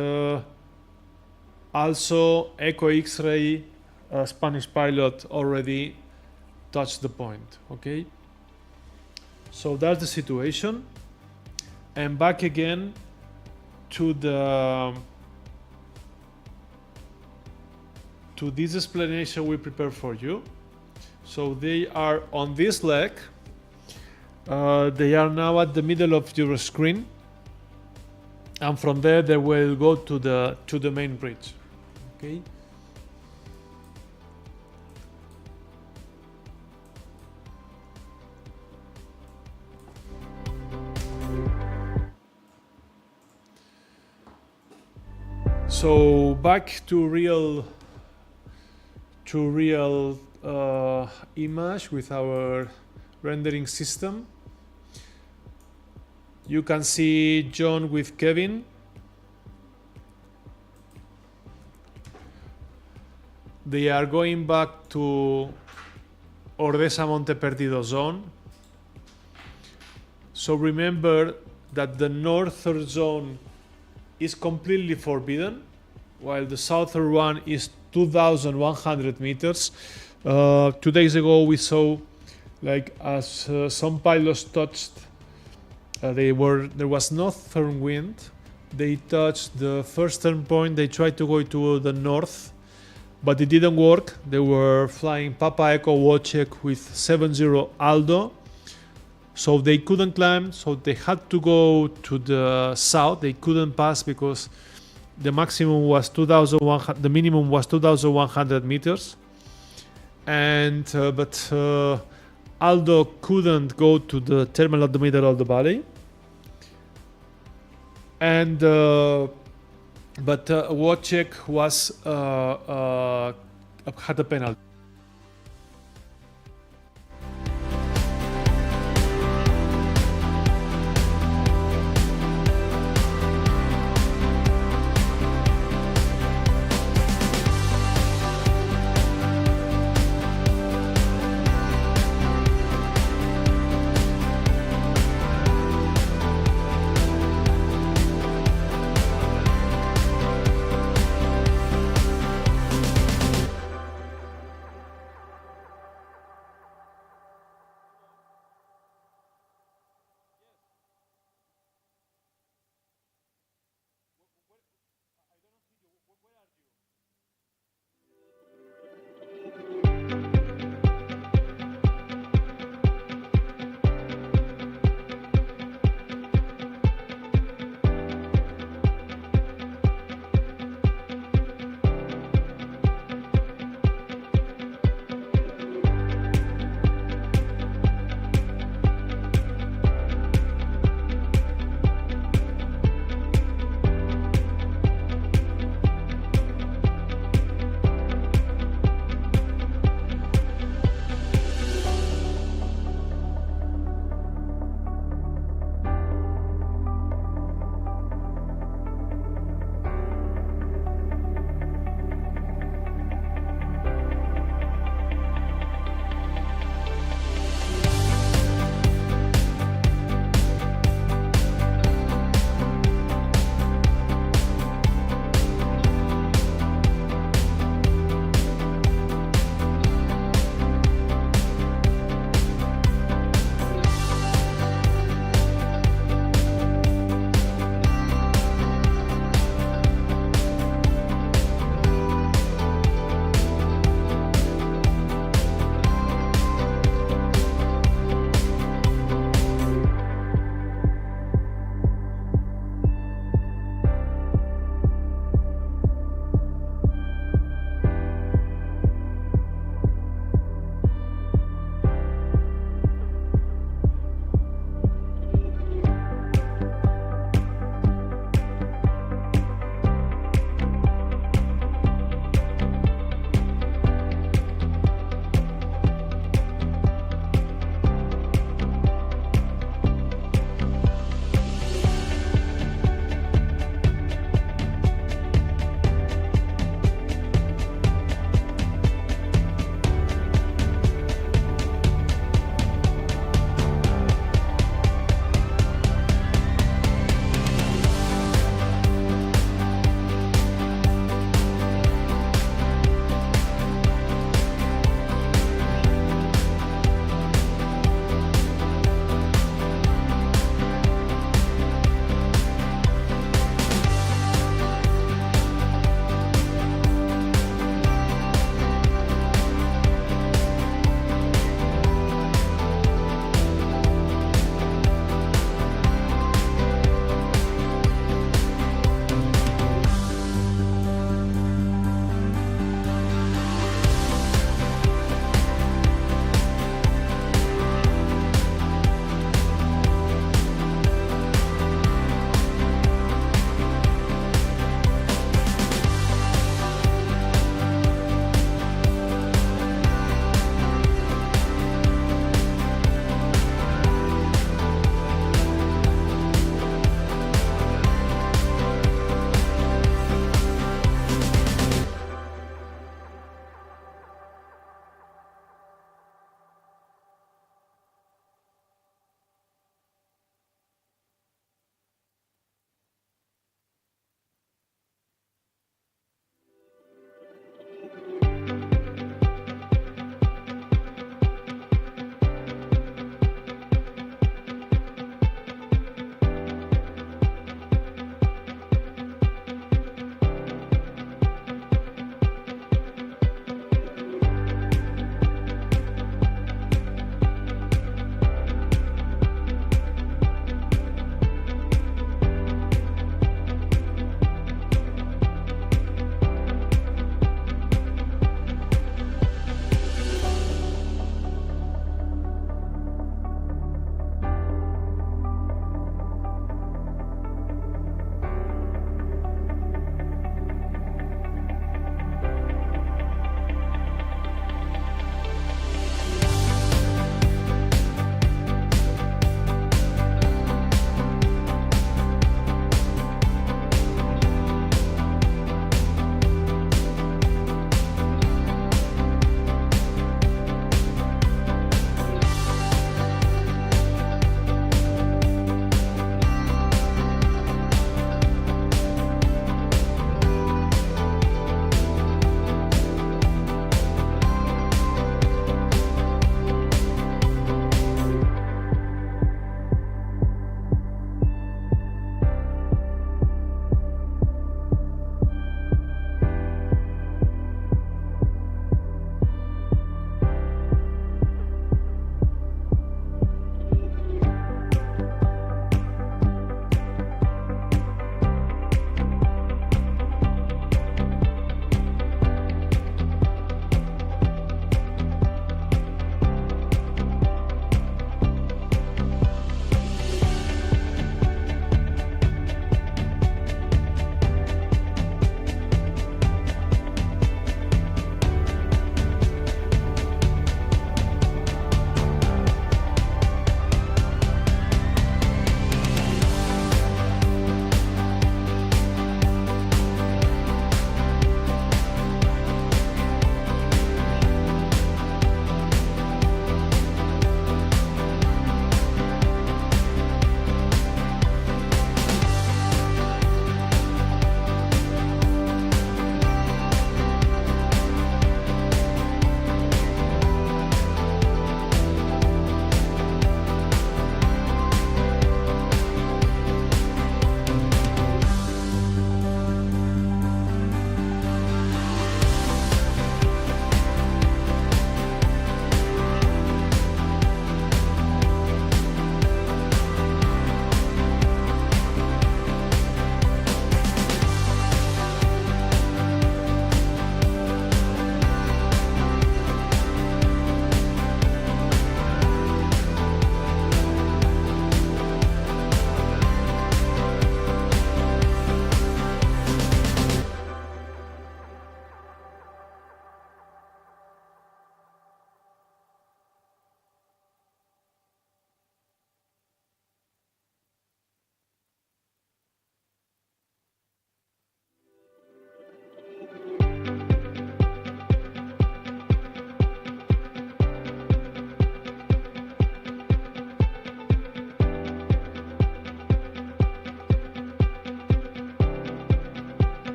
also Echo X-Ray, Spanish pilot, already touched the point. Okay, so that's the situation. And back again to this explanation we prepared for you. So they are on this leg. They are now at the middle of your screen, and from there they will go to the main bridge. Okay. So back to real image with our rendering system. You can see John with Kevin. They are going back to Ordesa Monte Perdido zone. So remember that the northern zone is completely forbidden, while the southern one is 2,100 meters. 2 days ago we saw, like, as some pilots touched, there was no turn wind. They touched the first turn point. They tried to go to the north, but it didn't work. They were flying Papa Echo Wojciech with 70 Aldo, so they couldn't climb. So they had to go to the south. They couldn't pass because the maximum was 2,100. The minimum was 2,100 meters, and but Aldo couldn't go to the terminal at the middle of the valley, and but Wojciech was had a penalty.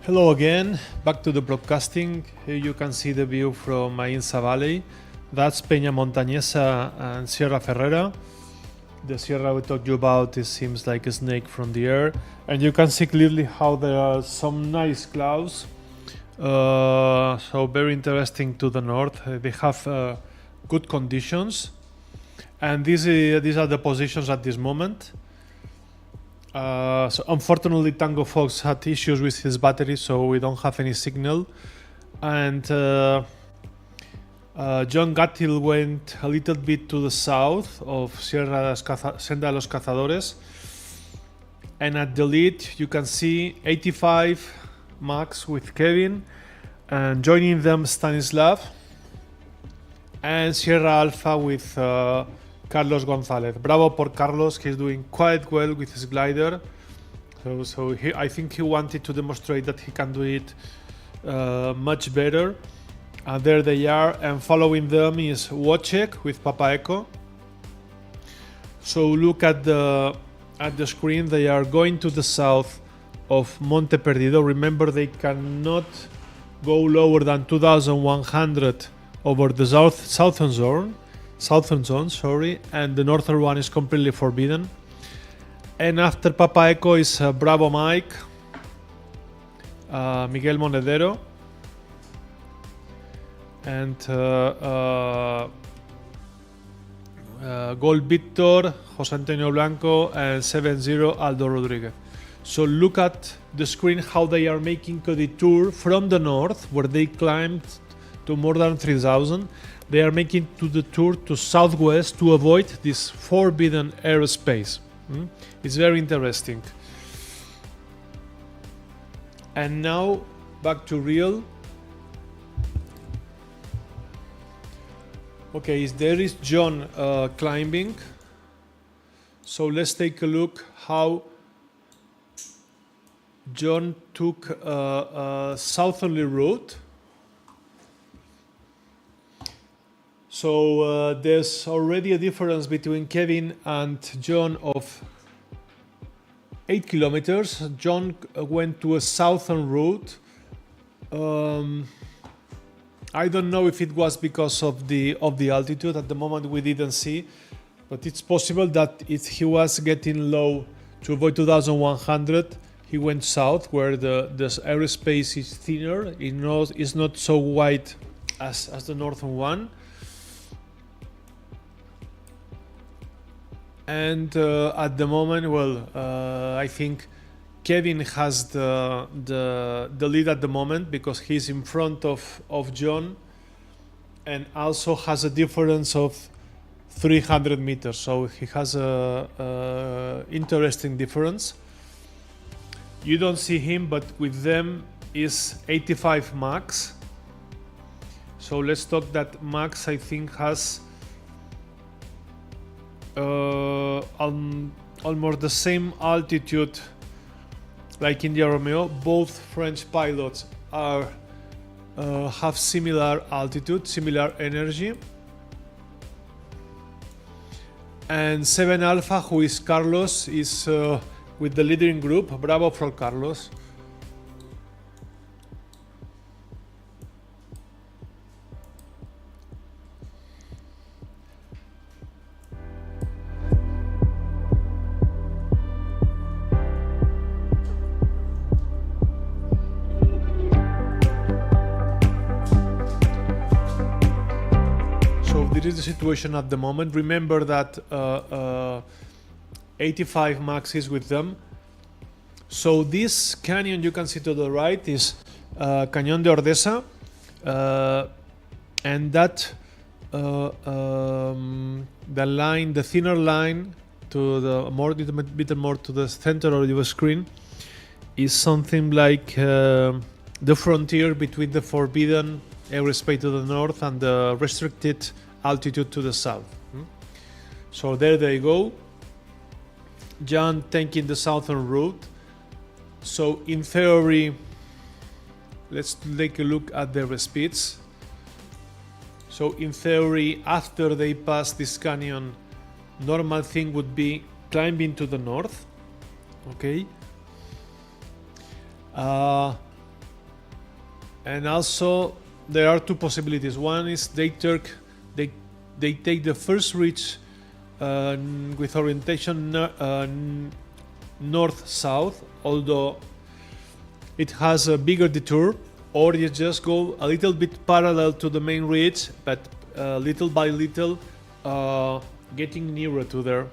Hello again, back to the broadcasting. Here you can see the view from Mainsa Valley. That's Peña Montañesa and Sierra Ferrera. The Sierra we talked you about, it seems like a snake from the air. And you can see clearly how there are some nice clouds. So very interesting to the north. They have good conditions. And these are the positions at this moment. So unfortunately Tango Fox had issues with his battery, so we don't have any signal. And John Gattil went a little bit to the south of Senda de los Cazadores. And at the lead you can see 85 Max with Kevin, and joining them Stanislav, and Sierra Alpha with Carlos Gonzalez. Bravo por Carlos, he's doing quite well with his glider. So I think he wanted to demonstrate that he can do it much better. There they are, and following them is Wojciech with Papa Echo. So look at the screen, they are going to the south of Monte Perdido. Remember, they cannot go lower than 2100 over the southern zone, and the northern one is completely forbidden. And after Papa Echo is Bravo Mike, Miguel Monedero, and Gold Victor, Jose Antonio Blanco, and 7-0 Aldo Rodriguez. So look at the screen how they are making a detour from the north, where they climbed to more than 3000. They are making to the tour to southwest to avoid this forbidden airspace. It's very interesting. And now back to real. Okay, there is John climbing. So let's take a look how John took a southerly route. So there's already a difference between Kevin and John of 8 kilometers. John went to a southern route. I don't know if it was because of the altitude. At the moment we didn't see, but it's possible that if he was getting low to avoid 2100, he went south where the airspace is thinner. It's not so wide as the northern one. And at the moment, I think Kevin has the lead at the moment because he's in front of John, and also has a difference of 300 meters. So he has a interesting difference. You don't see him, but with them is 85 Max. So let's talk that Max, I think, has almost the same altitude like India Romeo. Both French pilots have similar altitude, similar energy. And 7 Alpha, who is Carlos, is with the leading group. Bravo for Carlos. This is the situation at the moment. Remember that 85 Max is with them. So this canyon you can see to the right is Cañón de Ordesa, and that the line, the thinner line to the bit more to the center of your screen, is something like the frontier between the forbidden airspace to the north and the restricted altitude to the south. So there they go. John taking the southern route. So in theory, let's take a look at their speeds. So in theory, after they pass this canyon, normal thing would be climbing to the north. Okay. And also there are two possibilities. One is they take the first ridge with orientation north-south, although it has a bigger detour, or you just go a little bit parallel to the main ridge, but little by little getting nearer to there.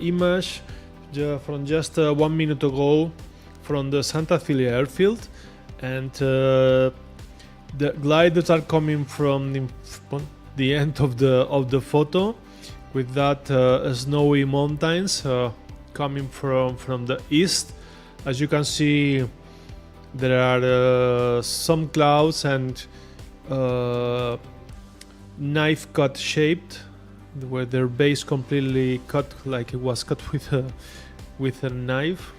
image from just 1 minute ago from the Santa Cilia airfield, and the gliders are coming from the end of the photo, with that snowy mountains coming from the east. As you can see, there are some clouds and knife cut shaped, where their base completely cut, like it was cut with a knife.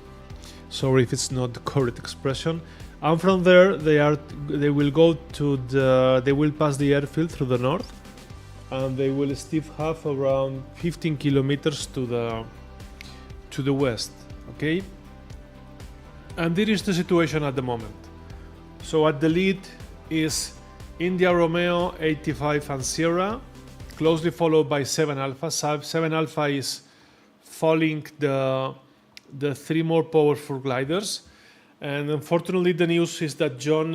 Sorry if it's not the correct expression. And from there they will go to they will pass the airfield through the north, and they will still have around 15 kilometers to the west. Okay, and this is the situation at the moment. So at the lead is India Romeo, 85 and Sierra, closely followed by 7 Alpha. 7 Alpha is following the 3 more powerful gliders, and unfortunately the news is that John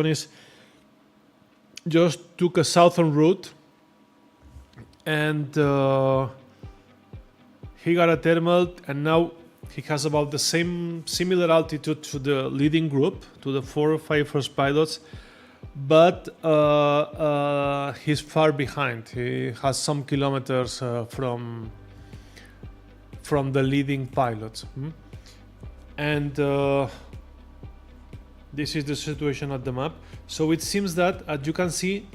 is just took a southern route, and he got a thermal, and now he has about the similar altitude to the leading group, to the 4 or 5 first pilots, but he's far behind. He has some kilometers from the leading pilots. And this is the situation at the map. So it seems that, as you can see,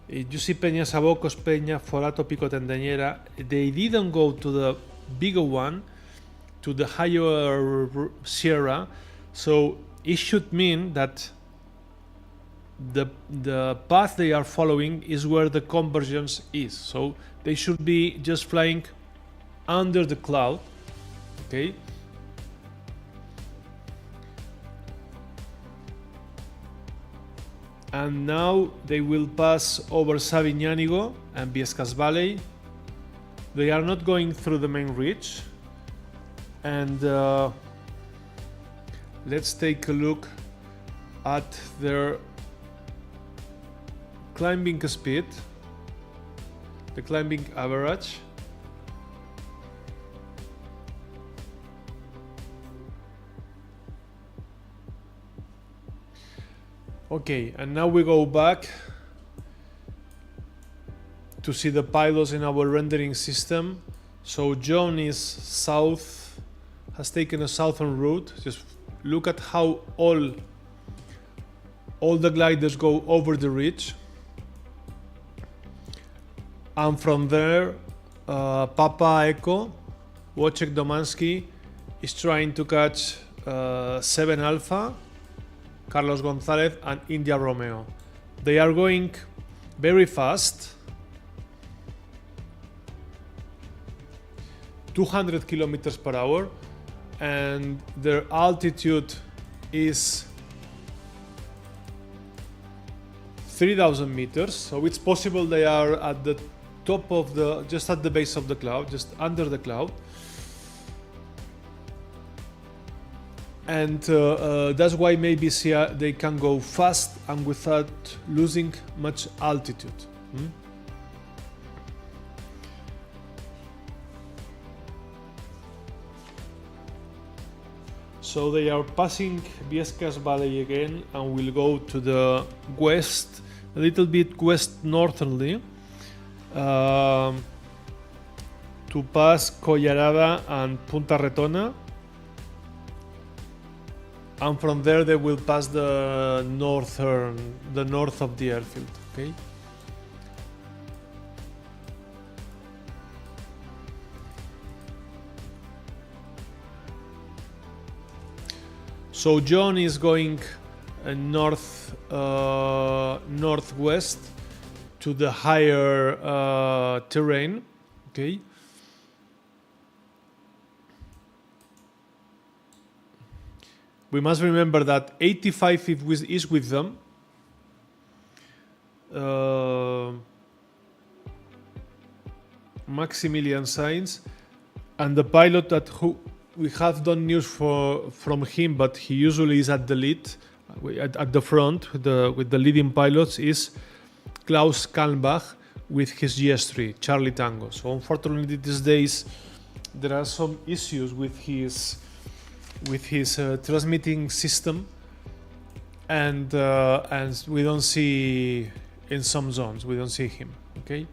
you see Peñas Abocos, Peña, Forato, Pico Tendeñera. They didn't go to the bigger one, to the higher Sierra. So it should mean that the path they are following is where the convergence is. So they should be just flying under the cloud. Okay. And now they will pass over Sabiñánigo and Viescas Valley. They are not going through the main ridge. And let's take a look at their climbing speed, the climbing average. Okay, and now we go back to see the pilots in our rendering system. So John is south, has taken a southern route. Just look at how all the gliders go over the ridge. And from there, Papa Echo, Wojciech Domanski is trying to catch 7 Alpha, Carlos Gonzalez and India Romeo. They are going very fast, 200 kilometers per hour, and their altitude is 3,000 meters. So it's possible they are at the top of just at the base of the cloud, just under the cloud. And that's why maybe they can go fast and without losing much altitude. So they are passing Viescas Valley again and will go to the west, a little bit west northerly, to pass Collarada and Punta Retona. And from there they will pass the north of the airfield. Okay. So John is going northwest to the higher terrain. Okay. We must remember that 85 is with them. Maximilian Sainz, and the pilot who we have done news from him, but he usually is at the lead, at the front with the leading pilots, is Klaus Kalmbach with his GS3 Charlie Tango. So unfortunately these days there are some issues with his transmitting system, and we don't see in some zones, we don't see him. Okay.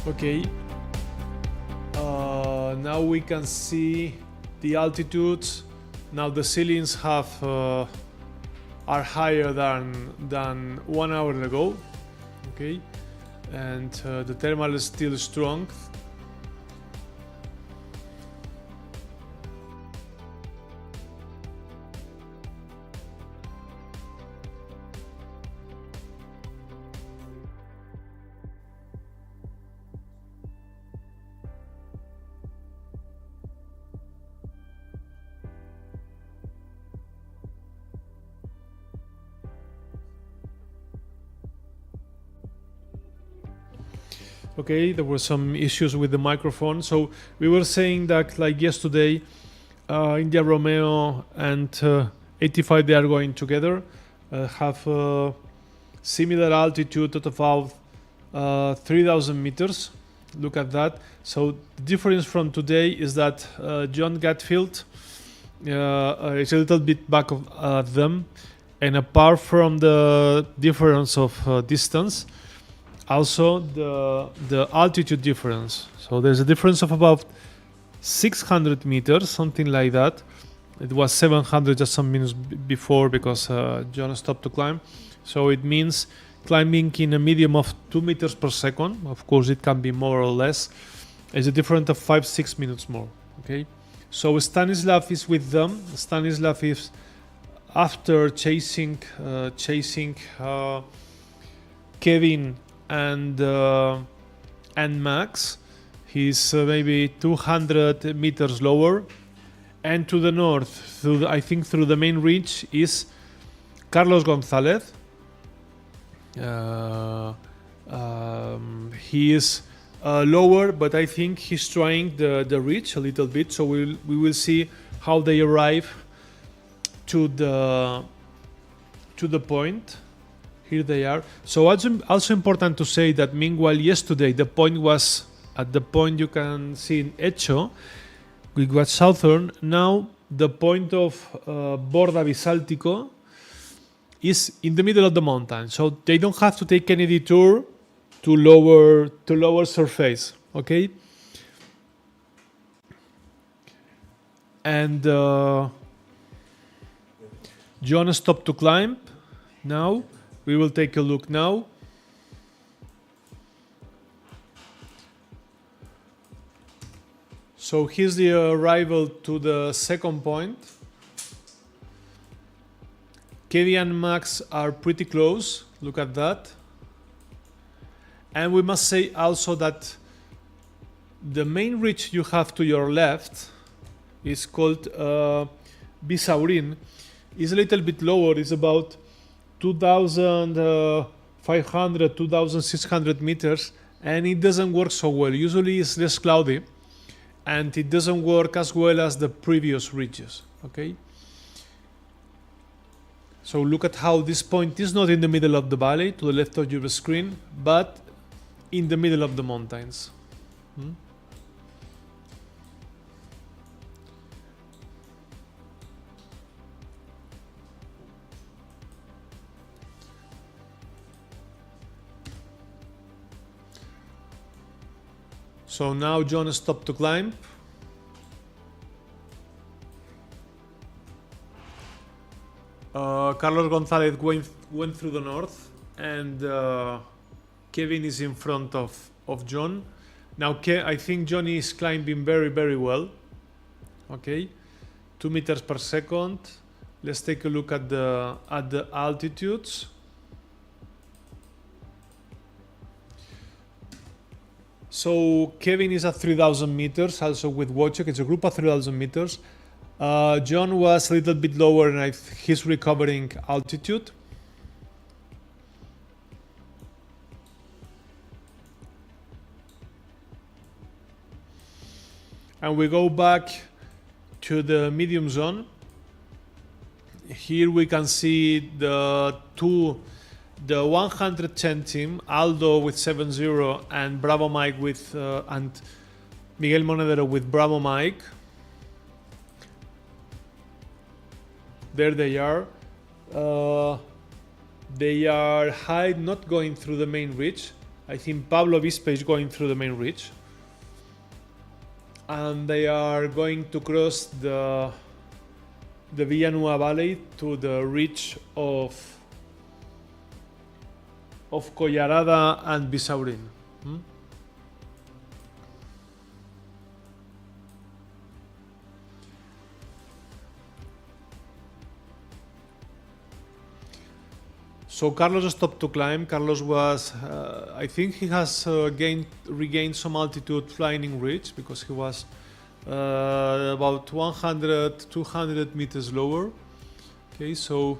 Okay. Now we can see the altitudes. Now the ceilings are higher than 1 hour ago. Okay, and the thermal is still strong. Okay, there were some issues with the microphone. So we were saying that, like yesterday, India Romeo and 85, they are going together, have a similar altitude at about 3,000 meters. Look at that. So the difference from today is that John Gatfield is a little bit back of them, and apart from the difference of distance, also the altitude difference. So there's a difference of about 600 meters, something like that. It was 700 just some minutes before because John stopped to climb. So it means climbing in a medium of 2 meters per second. Of course, it can be more or less. It's a difference of 5-6 minutes more. Okay. So Stanislav is with them. Stanislav is after chasing Kevin and Max. He's maybe 200 meters lower, and to the north, I think through the main ridge, is Carlos Gonzalez. He is lower, but I think he's trying the ridge a little bit. So we will see how they arrive to the point. Here they are. So also important to say that meanwhile yesterday the point was at the point you can see in Echo, which was southern. Now the point of Borda Bisaltico is in the middle of the mountain, so they don't have to take any detour to lower surface. Okay, and John stopped to climb. Now we will take a look now. So here's the arrival to the second point. Kevin and Max are pretty close. Look at that. And we must say also that the main ridge you have to your left is called Bisaurin. It's a little bit lower. It's about 2,500, 2,600 meters, and it doesn't work so well. Usually it's less cloudy, and it doesn't work as well as the previous ridges. Okay. So look at how this point is not in the middle of the valley to the left of your screen, but in the middle of the mountains. So now John stopped to climb. Carlos Gonzalez went through the north, and Kevin is in front of John. Now I think John is climbing very, very well. Okay, 2 meters per second. Let's take a look at the altitudes. So Kevin is at 3,000 meters, also with Wojciech. It's a group of 3,000 meters. John was a little bit lower, and he's recovering altitude. And we go back to the medium zone. Here we can see the 110 team, Aldo with 7-0 and Bravo Mike with and Miguel Monedero with Bravo Mike. There they are. They are high, not going through the main ridge. I think Pablo Obispo is going through the main ridge. And they are going to cross the Villanueva Valley to the ridge of Collarada and Bisaurin. So Carlos stopped to climb. Carlos was, I think he has regained some altitude flying in ridge, because he was about 100, 200 meters lower. Okay, so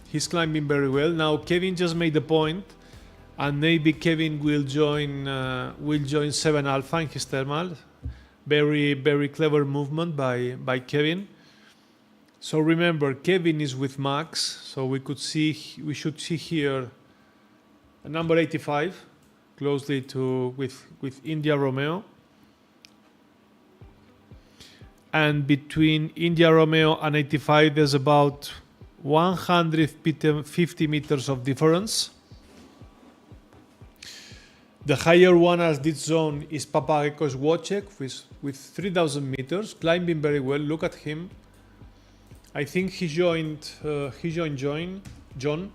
he's climbing very well. Now Kevin just made the point, and maybe Kevin will join 7 Alpha in his thermal. Very, very clever movement by Kevin. So remember, Kevin is with Max, so we should see here a number 85 closely with India Romeo. And between India Romeo and 85 there's about 150 meters of difference. The higher one as this zone is Papagekos Wojciech with 3000 meters, climbing very well. Look at him. I think he joined John.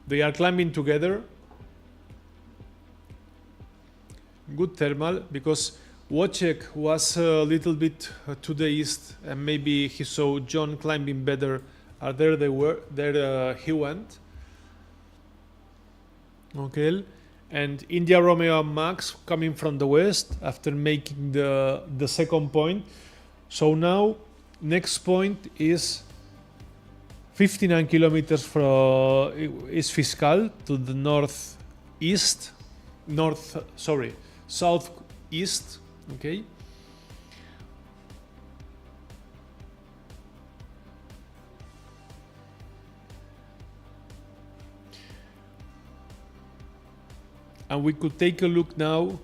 They are climbing together. Good thermal, because Wojciech was a little bit to the east, and maybe he saw John climbing better. There they were. There he went. Okay, and India Romeo and Max coming from the west after making the second point. So now next point is 59 kilometers from Fiscal to the southeast. Okay. And we could take a look now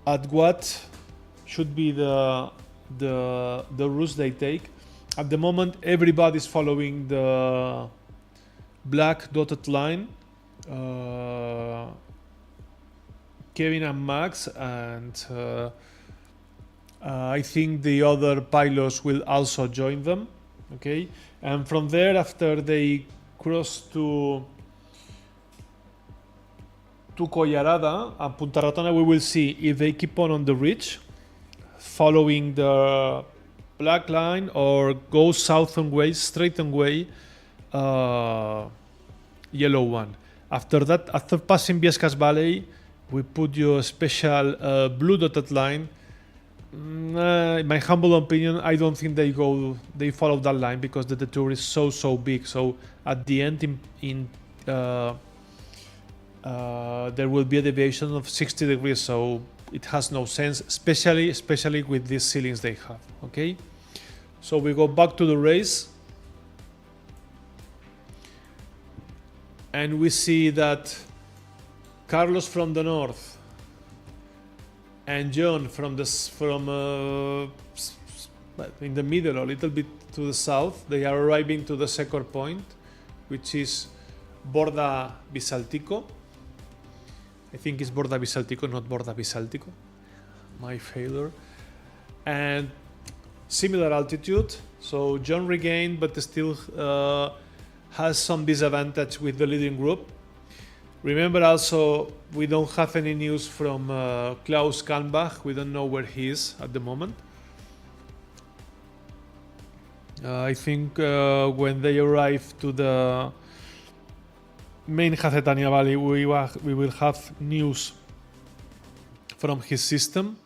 at what should be the routes they take. At the moment, everybody is following the black dotted line. Kevin and Max, and I think the other pilots will also join them. Okay, and from there, after they cross to Collarada and Punta Ratona, we will see if they keep on the ridge, following the black line, or go southern way, straighten way, yellow one. After that, after passing Viescas Valley, we put you a special blue dotted line. In my humble opinion, I don't think they follow that line, because the detour is so big. So at the end, there will be a deviation of 60 degrees. So it has no sense, especially with these ceilings they have. Okay, so we go back to the race, and we see that Carlos from the north and John from in the middle, a little bit to the south, they are arriving to the second point, which is Borda Bisaltico. I think it's Borda Bisaltico, not Borda Bisaltico. My failure. And similar altitude. So John regained, but still has some disadvantage with the leading group. Remember also, we don't have any news from Klaus Kalmbach. We don't know where he is at the moment. I think when they arrive to the main Jacetania Valley, we will have news from his system.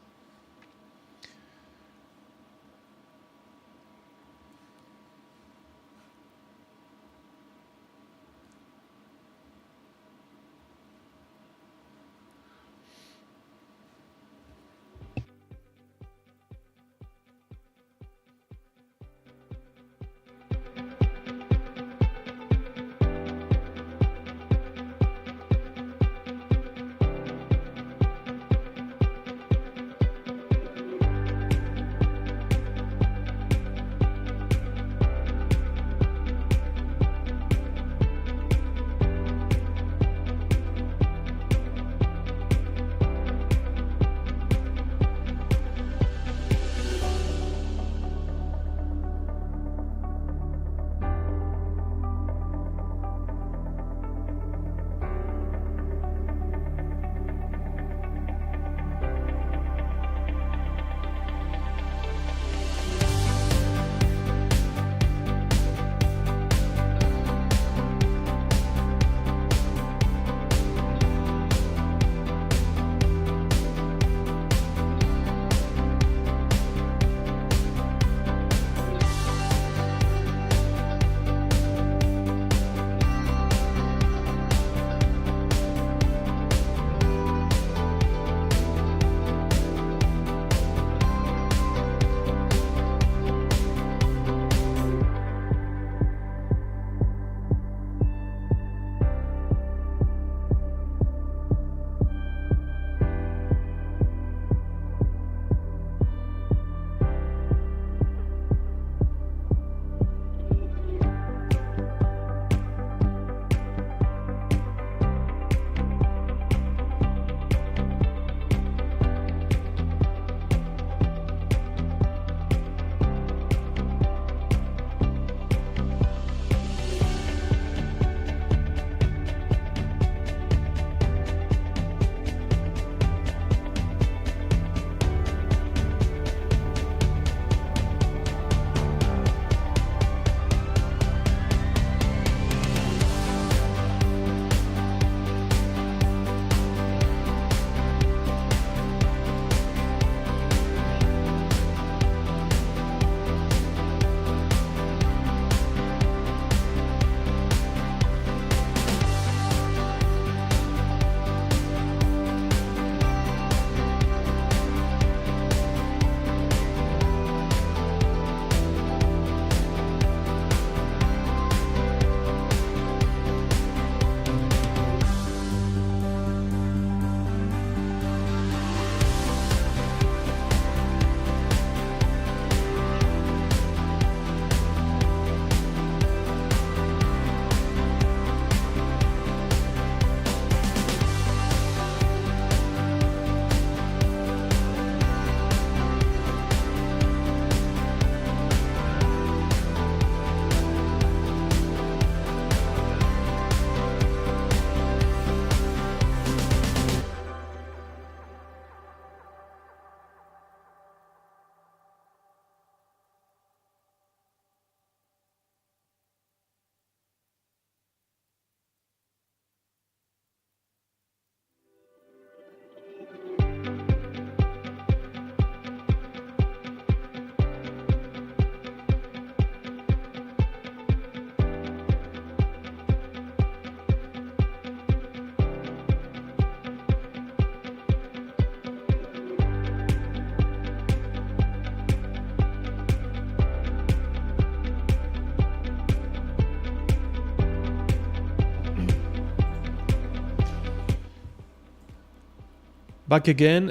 Back again.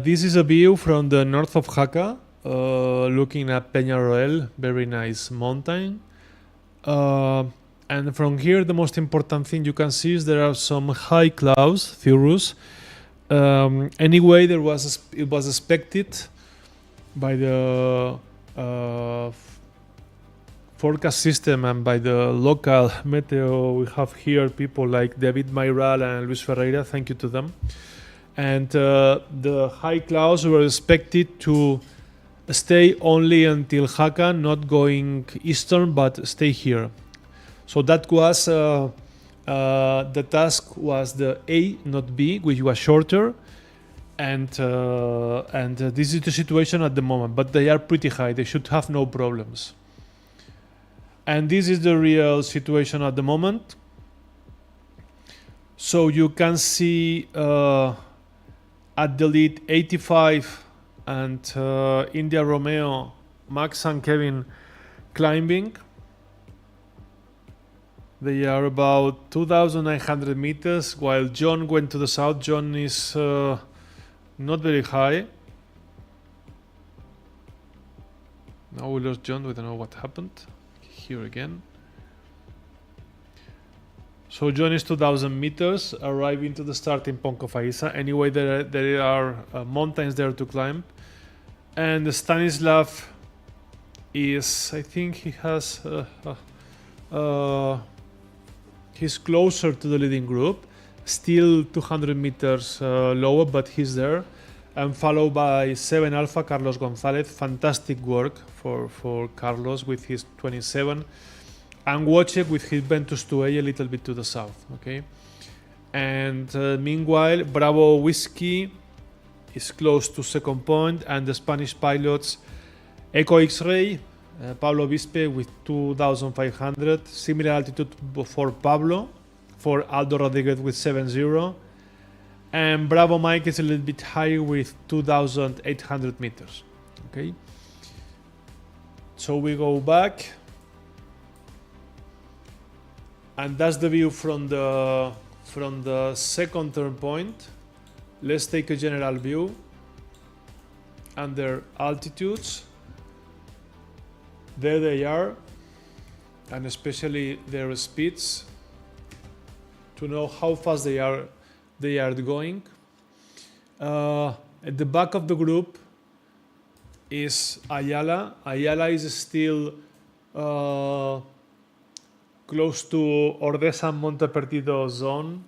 This is a view from the north of Jaca, looking at Peñarol, very nice mountain. And from here, the most important thing you can see is there are some high clouds, cirrus. Anyway, it was expected by the forecast system and by the local meteo. We have here people like David Mayral and Luis Ferreira. Thank you to them. And the high clouds were expected to stay only until Jaca, not going eastern, but stay here. So that was the task was the A, not B, which was shorter. And this is the situation at the moment, but they are pretty high. They should have no problems. And this is the real situation at the moment. So you can see at the lead 85 and India Romeo, Max and Kevin climbing. They are about 2,900 meters, while John went to the south. John is not very high. Now we lost John, we don't know what happened. Here again. So John is 2,000 meters, arriving to the starting point of Faisa. Anyway, there are mountains there to climb. And Stanislav is, I think he has, he's closer to the leading group. Still 200 meters lower, but he's there. And followed by 7 Alpha, Carlos Gonzalez. Fantastic work for Carlos with his 27. And Wojciech with his Ventus 2A a little bit to the south. Okay. And meanwhile, Bravo Whiskey is close to second point, and the Spanish pilots Eco X-Ray, Pablo Bispe with 2,500. Similar altitude for Pablo, for Aldo Rodriguez with 7.0. And Bravo Mike is a little bit higher with 2,800 meters. Okay. So we go back. And that's the view from the second turn point. Let's take a general view under altitudes. There they are, and especially their speeds to know how fast they are going. At the back of the group is Ayala. Ayala is still close to Ordesa Monte Perdido zone.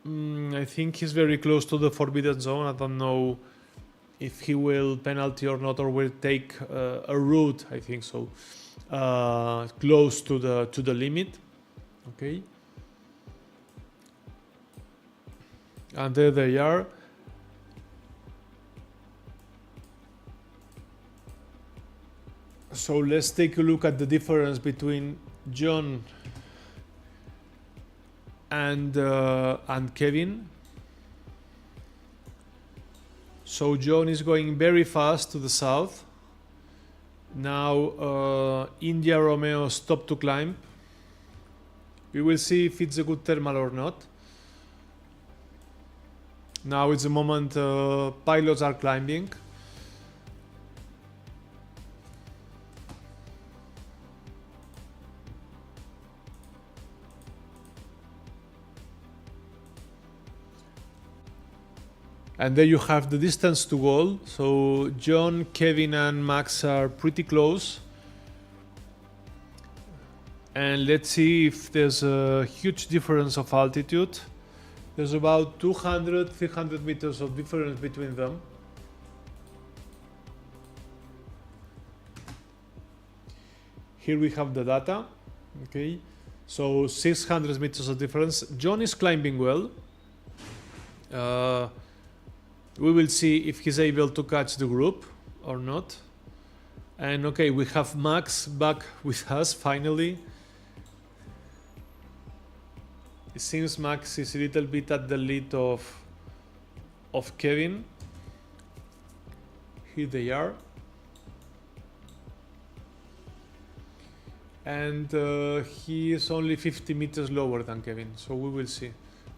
I think he's very close to the forbidden zone. I don't know if he will penalty or not, or will take a route. I think so, close to the limit. Okay. And there they are. So let's take a look at the difference between John and Kevin. So John is going very fast to the south. Now India Romeo stopped to climb. We will see if it's a good thermal or not. Now it's the moment pilots are climbing. And there you have the distance to goal. So John, Kevin and Max are pretty close. And let's see if there's a huge difference of altitude. There's about 200, 300 meters of difference between them. Here we have the data. Okay, so 600 meters of difference. John is climbing well. We will see if he's able to catch the group or not. And okay, we have Max back with us finally. It seems Max is a little bit at the lead of Kevin. Here they are. And he is only 50 meters lower than Kevin, so we will see.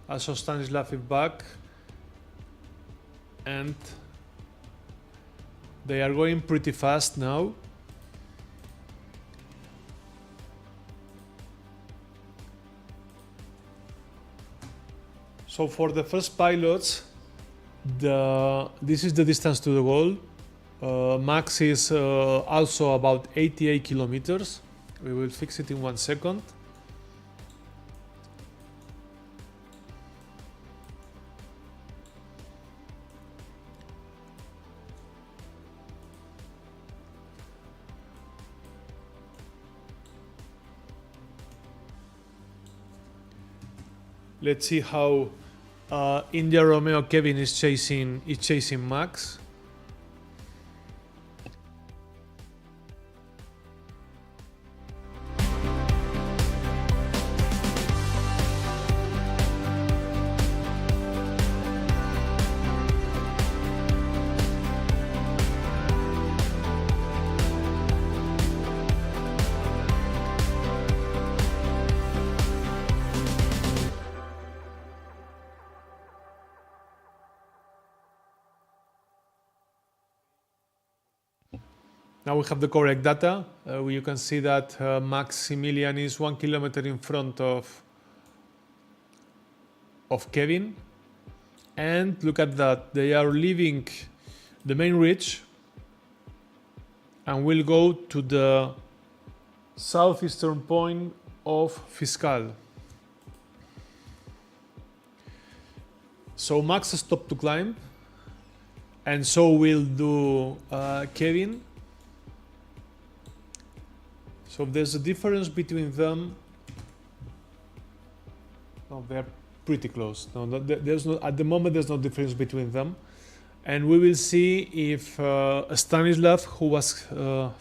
Also Stanislav is back. and they are going pretty fast now. So for the first pilots, this is the distance to the goal. Max is also about 88 kilometers. We will fix it in 1 second. Let's see how India Romeo Kevin is chasing Max. Now we have the correct data. You can see that Maximilian is 1 kilometer in front of Kevin. And look at that, they are leaving the main ridge and will go to the southeastern point of Fiscal. So Max stopped to climb, and so will do Kevin. So there's a difference between them. No, they're pretty close. No, there's no, at the moment there's no difference between them. And we will see if Stanislav, who was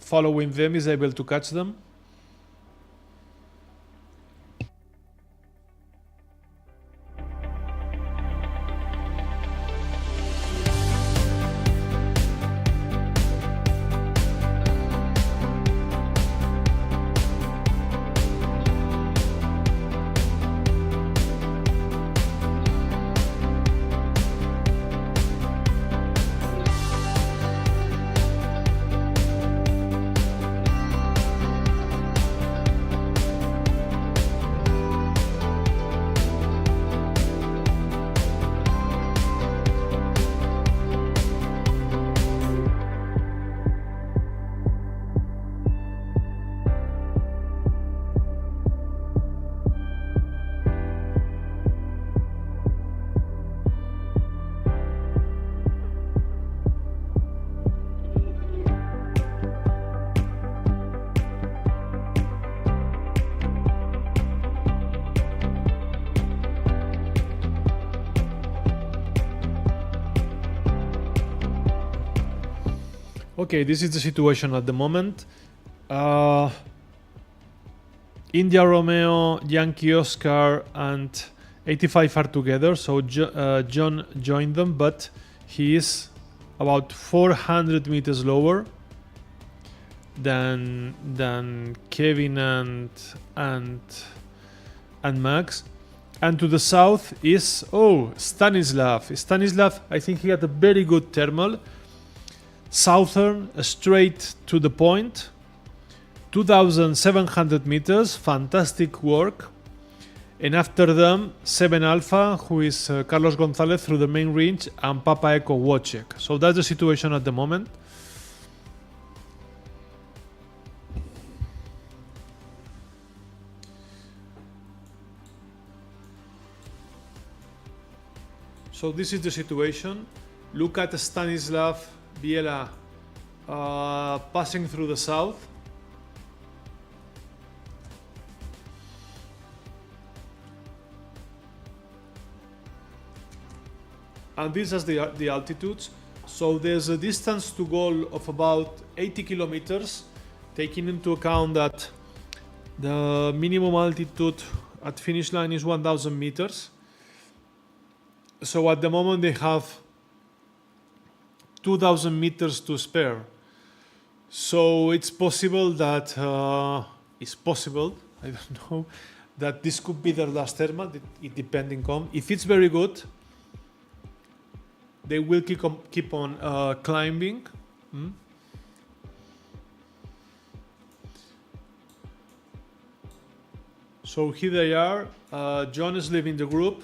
following them, is able to catch them. Okay, this is the situation at the moment. India Romeo, Yankee Oscar, and 85 are together. So John joined them, but he is about 400 meters lower than Kevin and Max. And to the south is Stanislav. Stanislav, I think he had a very good thermal. Southern, straight to the point, 2,700 meters, fantastic work. And after them, 7 Alpha, who is Carlos Gonzalez through the main range, and Papa Echo Wojciech. So that's the situation at the moment. So this is the situation. Look at Stanislav Biela passing through the south. And these are the altitudes. So there's a distance to goal of about 80 kilometers, taking into account that the minimum altitude at finish line is 1,000 meters. So at the moment they have 2,000 meters to spare. So it's possible that, I don't know, that this could be their last thermal, it depending on. If it's very good, they will keep on climbing. So here they are. John is leaving the group,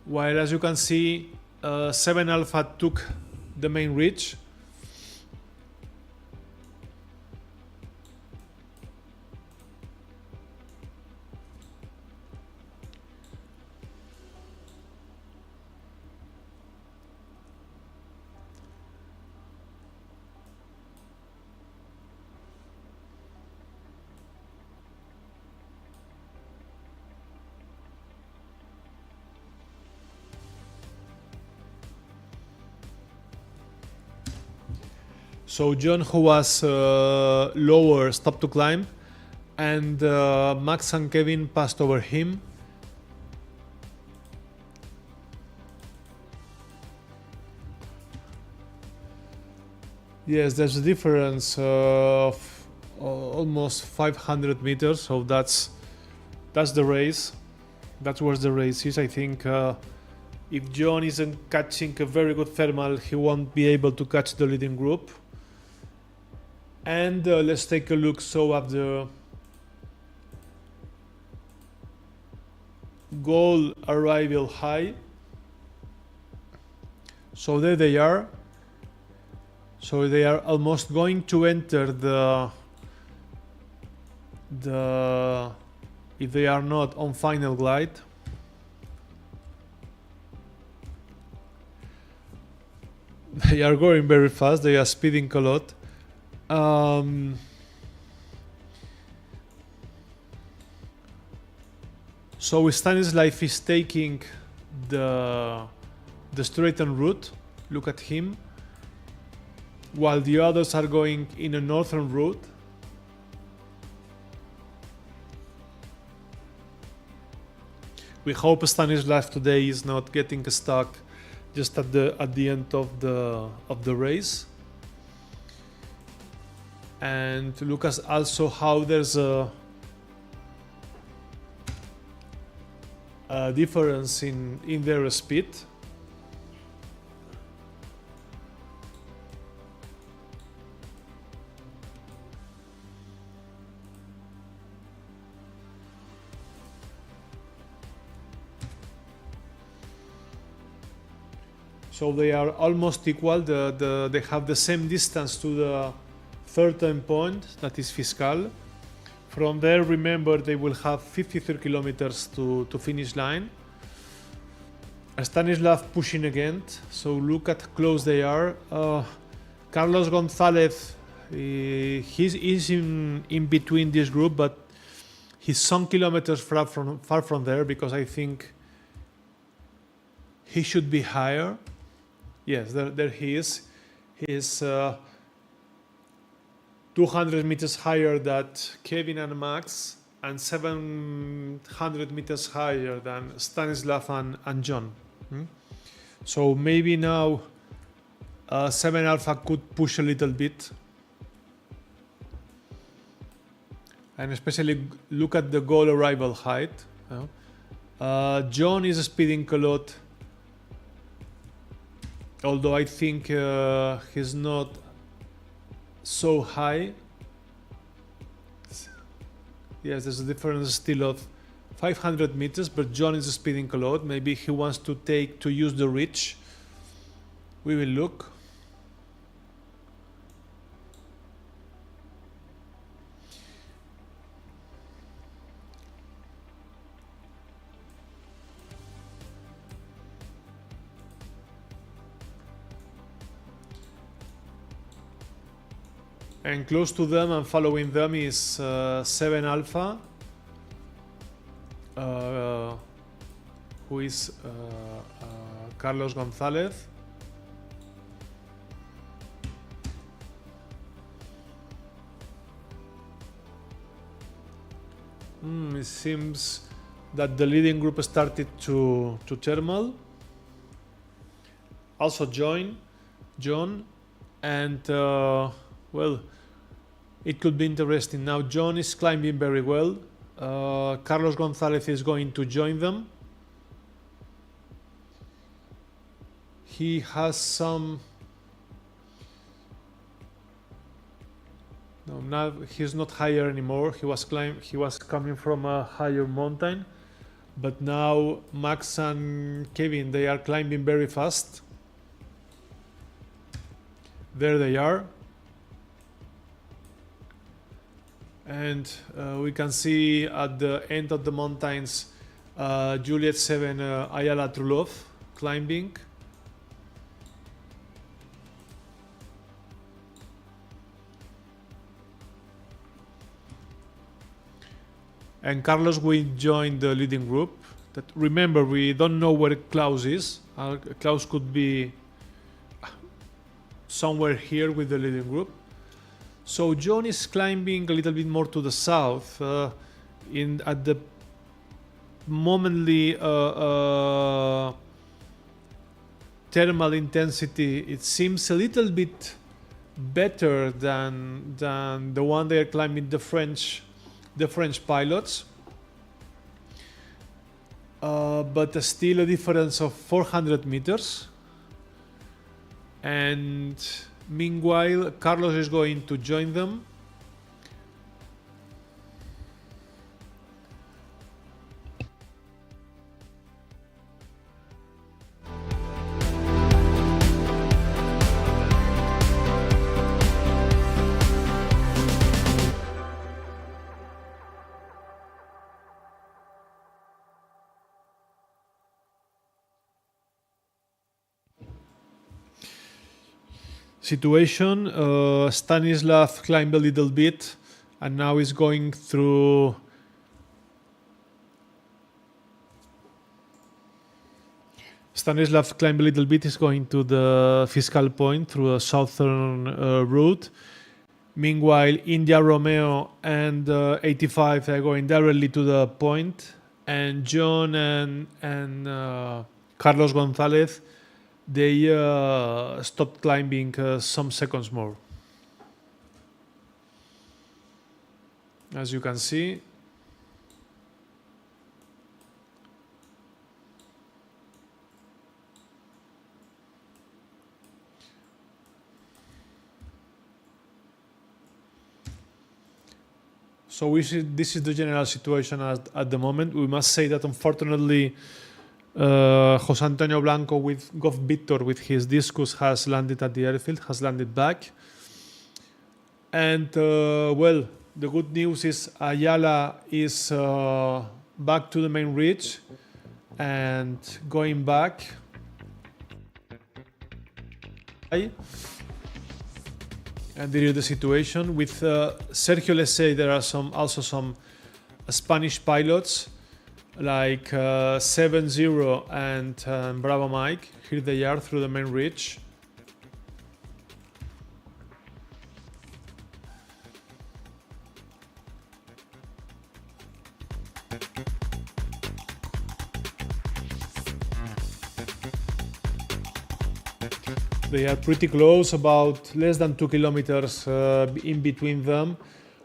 while as you can see 7 Alpha took the main ridge. So John, who was lower, stopped to climb, and Max and Kevin passed over him. Yes, there's a difference of almost 500 meters, so that's the race. That's where the race is. I think if John isn't catching a very good thermal, he won't be able to catch the leading group. And let's take a look so at the goal arrival high. So there they are. So they are almost going to enter the if they are not on final glide. They are going very fast. They are speeding a lot. So Stanislav is taking the straightened route. Look at him. While the others are going in a northern route. We hope Stanislav today is not getting stuck just at the end of the race. And look at also how there's a difference in their speed. So they are almost equal. They have the same distance to the third point, that is Fiscal. From there, remember, they will have 53 kilometers to finish line. Stanislav pushing again. So look at how close they are. Carlos Gonzalez, he's in between this group, but he's some kilometers far from there, because I think he should be higher. Yes, there he is. He's 200 meters higher than Kevin and Max, and 700 meters higher than Stanislav and John. So maybe now 7 Alpha could push a little bit. And especially look at the goal arrival height. John is speeding a lot, although I think he's not so high. Yes, there's a difference still of 500 meters, but John is speeding a lot. Maybe he wants to use the reach. We will look. And close to them and following them is 7 Alpha, who is Carlos Gonzalez. It seems that the leading group started to thermal. Also John, and well, it could be interesting. Now John is climbing very well. Carlos Gonzalez is going to join them. he has some. No, now he's not higher anymore. He was coming from a higher mountain, but now Max and Kevin, they are climbing very fast. There they are, and we can see at the end of the mountains Juliet 7 Ayala Trulov climbing. And Carlos will join the leading group. That, remember, we don't know where Klaus is. Klaus could be somewhere here with the leading group. So John is climbing a little bit more to the south. At the momently thermal intensity, it seems a little bit better than the one they are climbing, the French pilots, but still a difference of 400 meters. And meanwhile, Carlos is going to join them. Situation, Stanislav climbed a little bit and now is going through Stanislav climbed a little bit, is going to the fiscal point through a southern route. Meanwhile, India Romeo and 85 are going directly to the point, and John and Carlos Gonzalez, they stopped climbing some seconds more. As you can see, so this is the general situation at the moment. We must say that unfortunately Jose Antonio Blanco with Goff Victor with his Discus has landed at the airfield, has landed back. And well, the good news is Ayala is back to the main ridge and going back. And there is the situation with Sergio Lesey. There are also some Spanish pilots like 7-0 and Bravo Mike. Here they are through the main ridge. They are pretty close, about less than 2 kilometers in between them.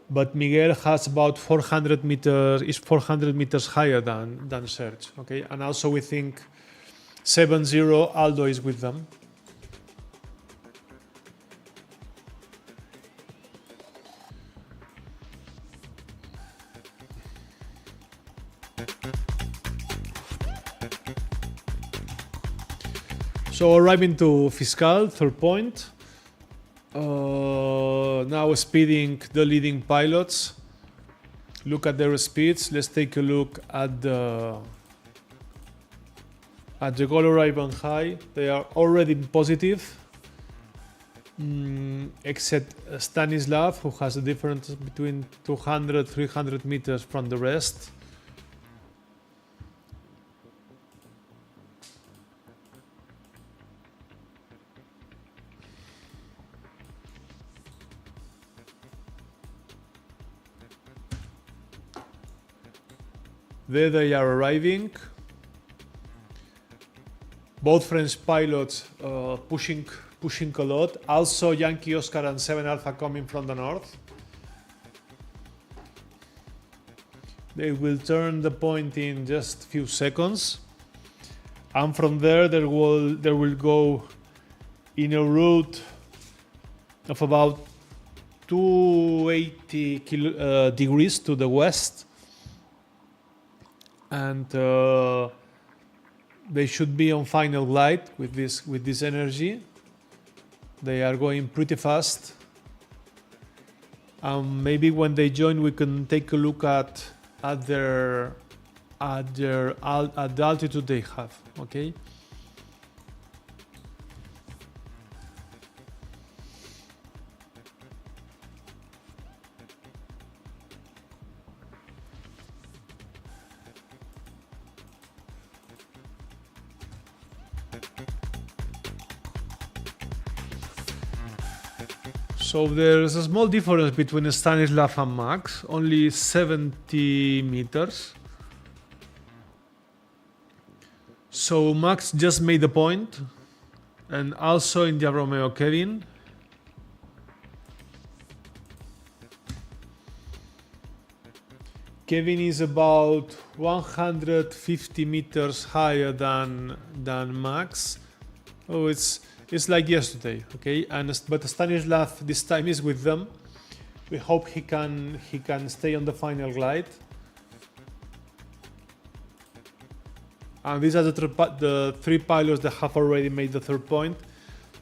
But Miguel has about 400 meters, is 400 meters higher than Serge. Okay, and also we think 7-0 Aldo is with them. So arriving to Fiscal, third point. Now speeding the leading pilots. Look at their speeds. Let's take a look at the goal arrival high. They are already positive, except Stanislav, who has a difference between 200-300 meters from the rest. There they are arriving. Both French pilots pushing a lot. Also Yankee Oscar and 7 Alpha coming from the north. They will turn the point in just a few seconds. and from there there will go in a route of about 280 degrees to the west, and they should be on final glide with this energy. They are going pretty fast. Maybe when they join, we can take a look at the altitude they have. Okay. So there's a small difference between Stanislav and Max, only 70 meters. So Max just made the point, and also India Romeo Kevin. Kevin is about 150 meters higher than Max. Oh, it's like yesterday, okay? But Stanislav this time is with them. We hope he can stay on the final glide. And these are the three pilots that have already made the third point.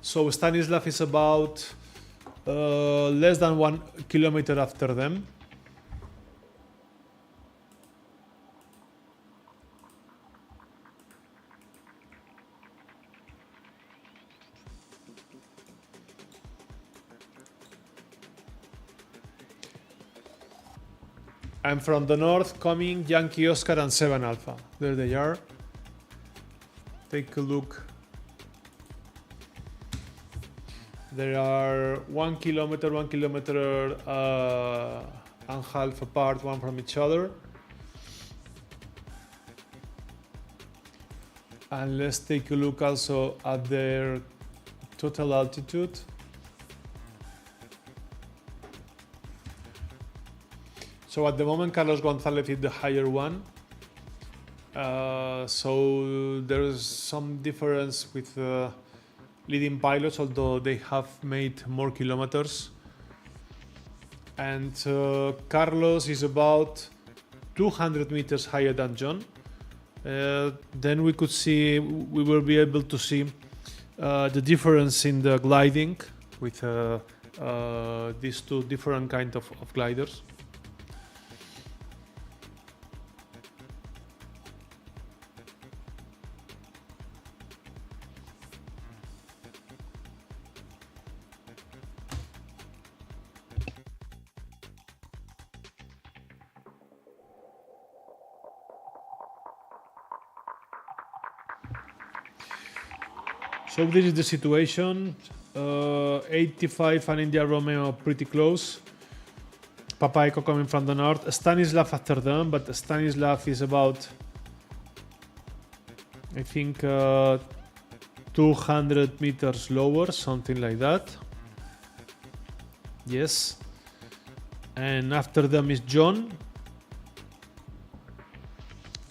So Stanislav is about less than 1 kilometer after them. And from the north coming Yankee Oscar and 7 Alpha. There they are. Take a look. There are 1 kilometer and a half apart, one from each other. And let's take a look also at their total altitude. So at the moment, Carlos Gonzalez is the higher one. So there's some difference with leading pilots, although they have made more kilometers. And Carlos is about 200 meters higher than John. Then we will be able to see the difference in the gliding with these two different kinds of gliders. So this is the situation. 85 and India Romeo pretty close. Papa Echo coming from the north. Stanislav after them, but Stanislav is about, I think, 200 meters lower, something like that. Yes. And after them is John.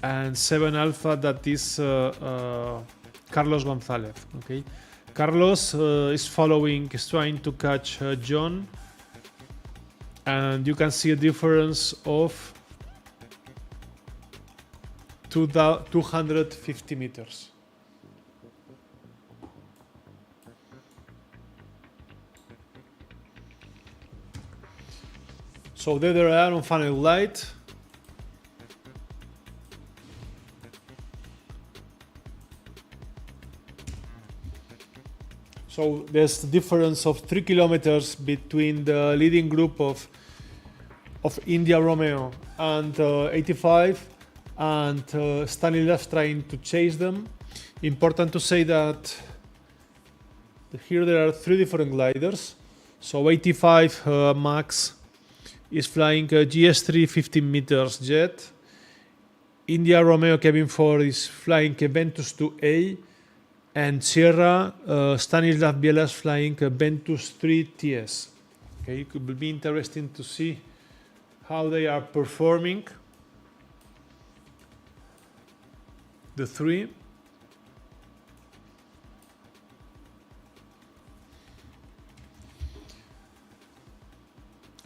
And 7 Alpha, that is Carlos Gonzalez. Okay, Carlos is trying to catch John, and you can see a difference of 250 meters. So there they are on final light. So there's a difference of 3 kilometers between the leading group of India Romeo and 85, and Stanislav trying to chase them. Important to say that here there are 3 different gliders. So 85 Max is flying a GS3 15 meters jet. India Romeo Cabin 4 is flying a Ventus 2A. And Sierra, Stanislav Bielas flying a Ventus 3 TS. Okay, it will be interesting to see how they are performing. The 3.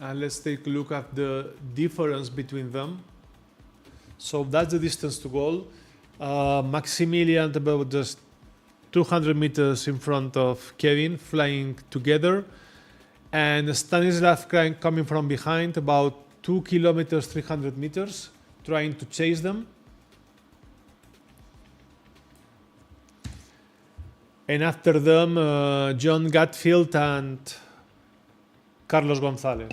And let's take a look at the difference between them. So that's the distance to goal. Maximilian about just 200 meters in front of Kevin, flying together. And Stanislav coming from behind, about 2 kilometers, 300 meters, trying to chase them. And after them, John Gatfield and Carlos Gonzalez.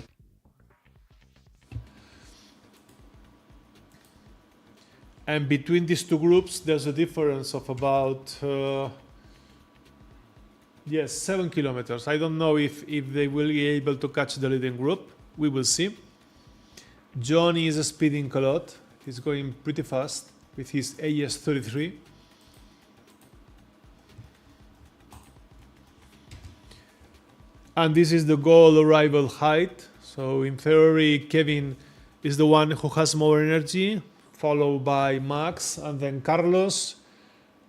And between these two groups, there's a difference of about 7 kilometers. I don't know if they will be able to catch the leading group. We will see. John is speeding a lot. He's going pretty fast with his AS33. And this is the goal arrival height. So in theory, Kevin is the one who has more energy, followed by Max and then Carlos,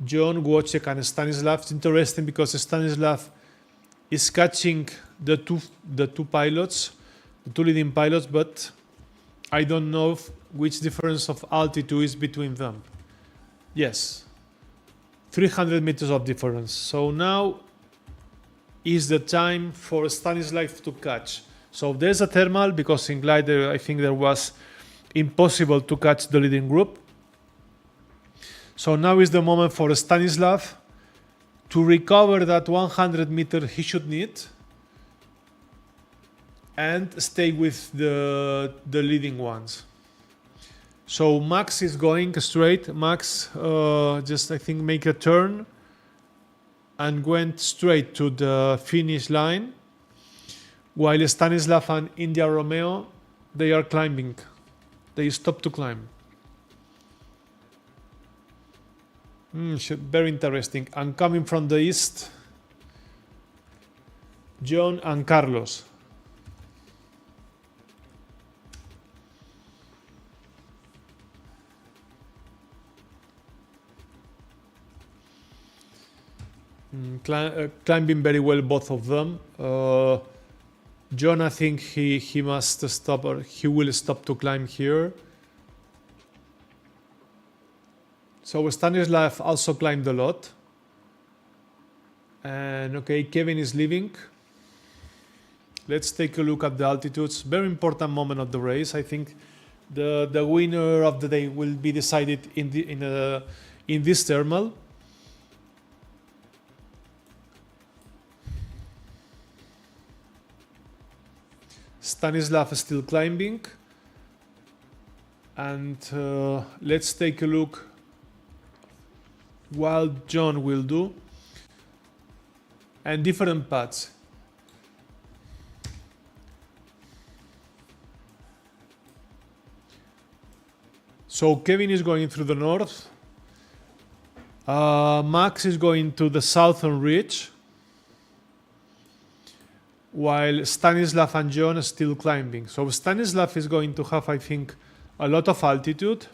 John, Wojciech and Stanislav. It's interesting because Stanislav is catching the two pilots, the two leading pilots, but I don't know which difference of altitude is between them. Yes, 300 meters of difference. So now is the time for Stanislav to catch. So there's a thermal because in glider I think there was impossible to catch the leading group. So now is the moment for Stanislav to recover that 100 meter he should need and stay with the leading ones. So Max is going straight. Max just I think make a turn and went straight to the finish line, while Stanislav and India Romeo, they are climbing. They stop to climb. Very interesting. And coming from the east, John and Carlos. Climbing very well, both of them. John, I think he must stop, or he will stop to climb here. So Stanislav also climbed a lot. And okay, Kevin is leaving. Let's take a look at the altitudes. Very important moment of the race. I think the winner of the day will be decided in this thermal. Stanislav is still climbing, and let's take a look what John will do, and different paths. So Kevin is going through the north, Max is going to the southern ridge, while Stanislav and John are still climbing. So Stanislav is going to have, I think, a lot of altitude.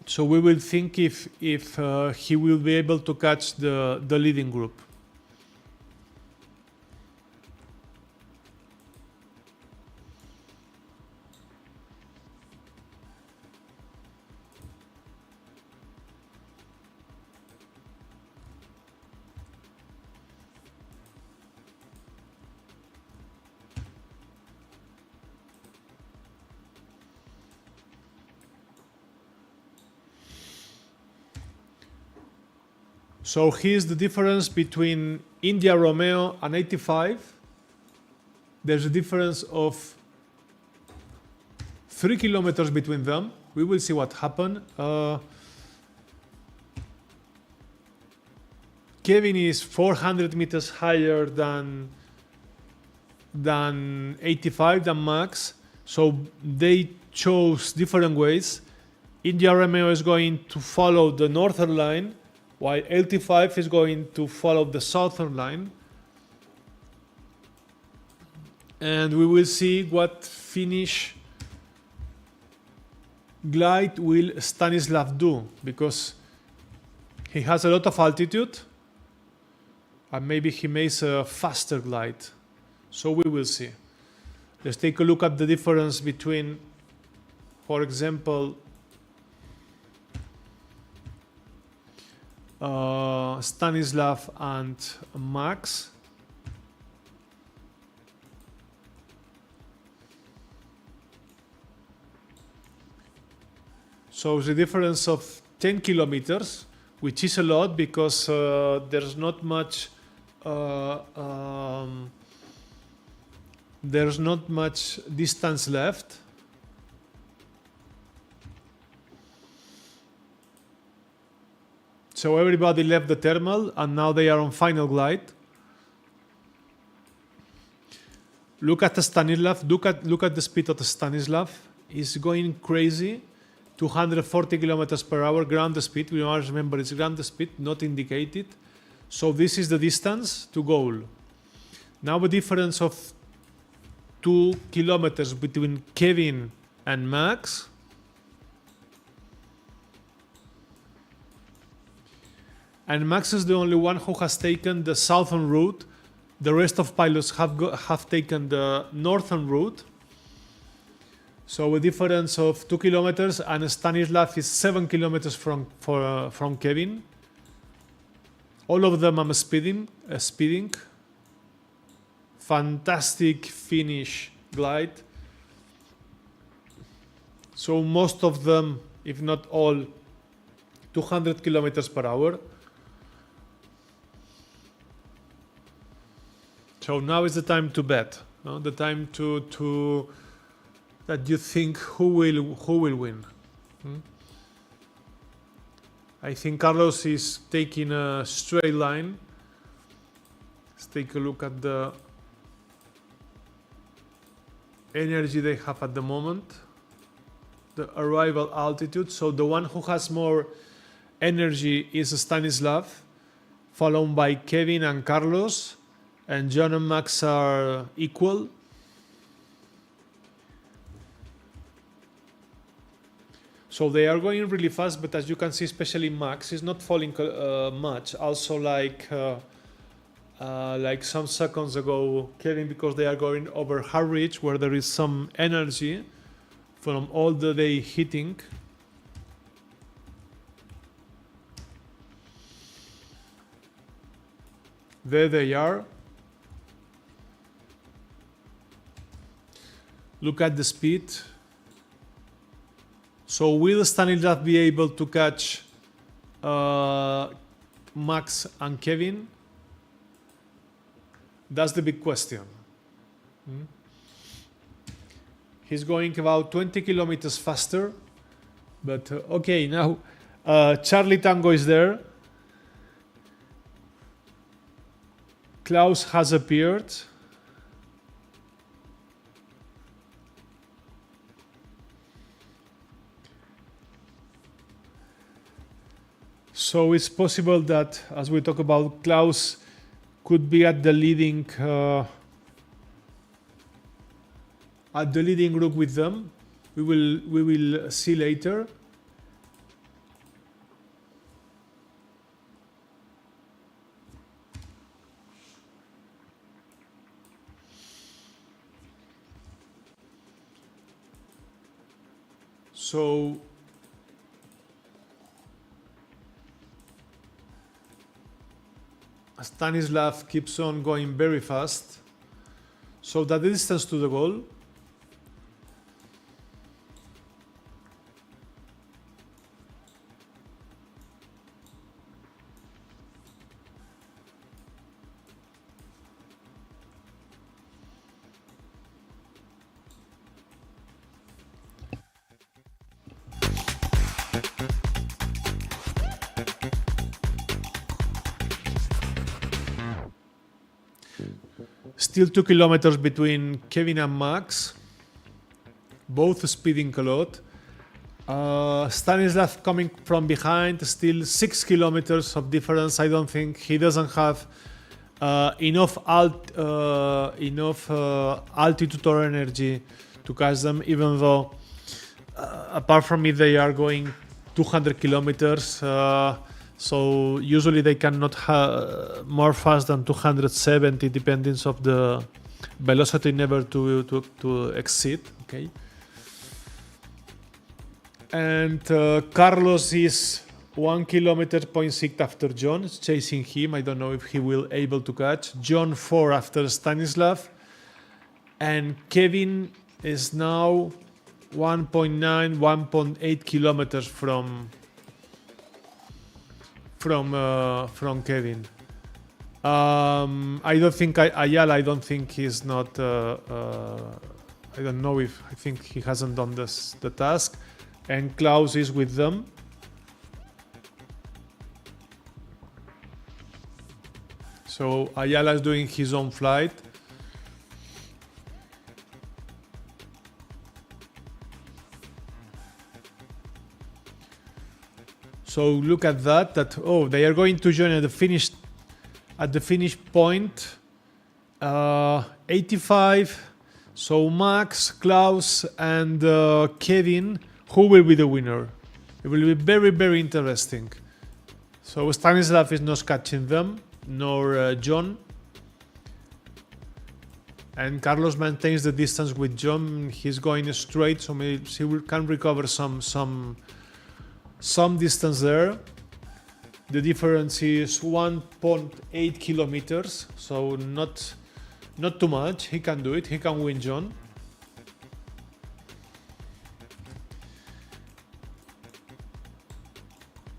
So we will think if he will be able to catch the leading group. So here's the difference between India Romeo and 85. There's a difference of 3 kilometers between them. We will see what happened. Kevin is 400 meters higher than 85, than Max. So they chose different ways. India Romeo is going to follow the northern line, while 85 is going to follow the southern line. And we will see what finish glide will Stanislav do, because he has a lot of altitude and maybe he makes a faster glide. So we will see. Let's take a look at the difference between, for example, Stanislav and Max. So the difference of 10 kilometers, which is a lot because there's not much distance left. So everybody left the thermal and now they are on final glide. Look at the Stanislav, look at the speed of the Stanislav. It's going crazy. 240 kilometers per hour ground speed. We must remember it's ground speed, not indicated. So this is the distance to goal. Now a difference of 2 kilometers between Kevin and Max. And Max is the only one who has taken the southern route. The rest of pilots have taken the northern route. So a difference of 2 kilometers, and Stanislav is 7 kilometers from Kevin. All of them are speeding. Fantastic finish glide. So most of them, if not all, 200 kilometers per hour. So now is the time to bet. No? The time to that you think who will win. I think Carlos is taking a straight line. Let's take a look at the energy they have at the moment, the arrival altitude. So the one who has more energy is Stanislav, followed by Kevin and Carlos, and John and Max are equal. So they are going really fast, but as you can see, especially Max is not falling much. Also, like some seconds ago, Kevin, because they are going over Harwich, where there is some energy from all the day hitting. There they are. Look at the speed. So will Stanislav be able to catch Max and Kevin? That's the big question. He's going about 20 kilometers faster. But okay, now Charlie Tango is there. Klaus has appeared. So it's possible that, as we talk about, Klaus could be at the leading group with them. We will see later. So Stanislav keeps on going very fast. So that the distance to the goal. Still 2 kilometers between Kevin and Max, both speeding a lot. Stanislav coming from behind, still 6 kilometers of difference. I don't think he doesn't have enough altitude or energy to catch them, even though apart from it they are going 200 kilometers. So usually they cannot more fast than 270, depending of the velocity never to exceed. Okay. And Carlos is 1 kilometer 0.6 after John, chasing him. I don't know if he will able to catch. John 4 after Stanislav. And Kevin is now 1.9, 1.8 kilometers from Kevin. I don't think Ayala. I don't think he's not. I don't know if I think he hasn't done the task. And Klaus is with them. So Ayala is doing his own flight. So look at that. Oh, they are going to join at the finish point. 85. So Max, Klaus, and Kevin. Who will be the winner? It will be very, very interesting. So Stanislav is not catching them, nor John. And Carlos maintains the distance with John. He's going straight, so maybe he can recover some distance there. The difference is 1.8 kilometers, so not too much. He can do it. He can win John.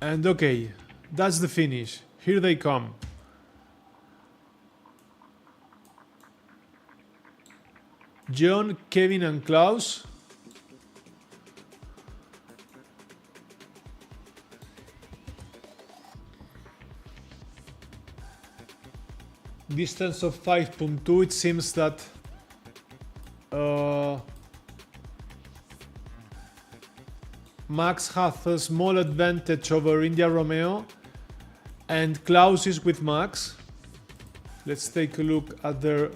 And okay, that's the finish. Here they come. John, Kevin, and Klaus. Distance of 5.2. It seems that Max has a small advantage over India Romeo, and Klaus is with Max. Let's take a look at their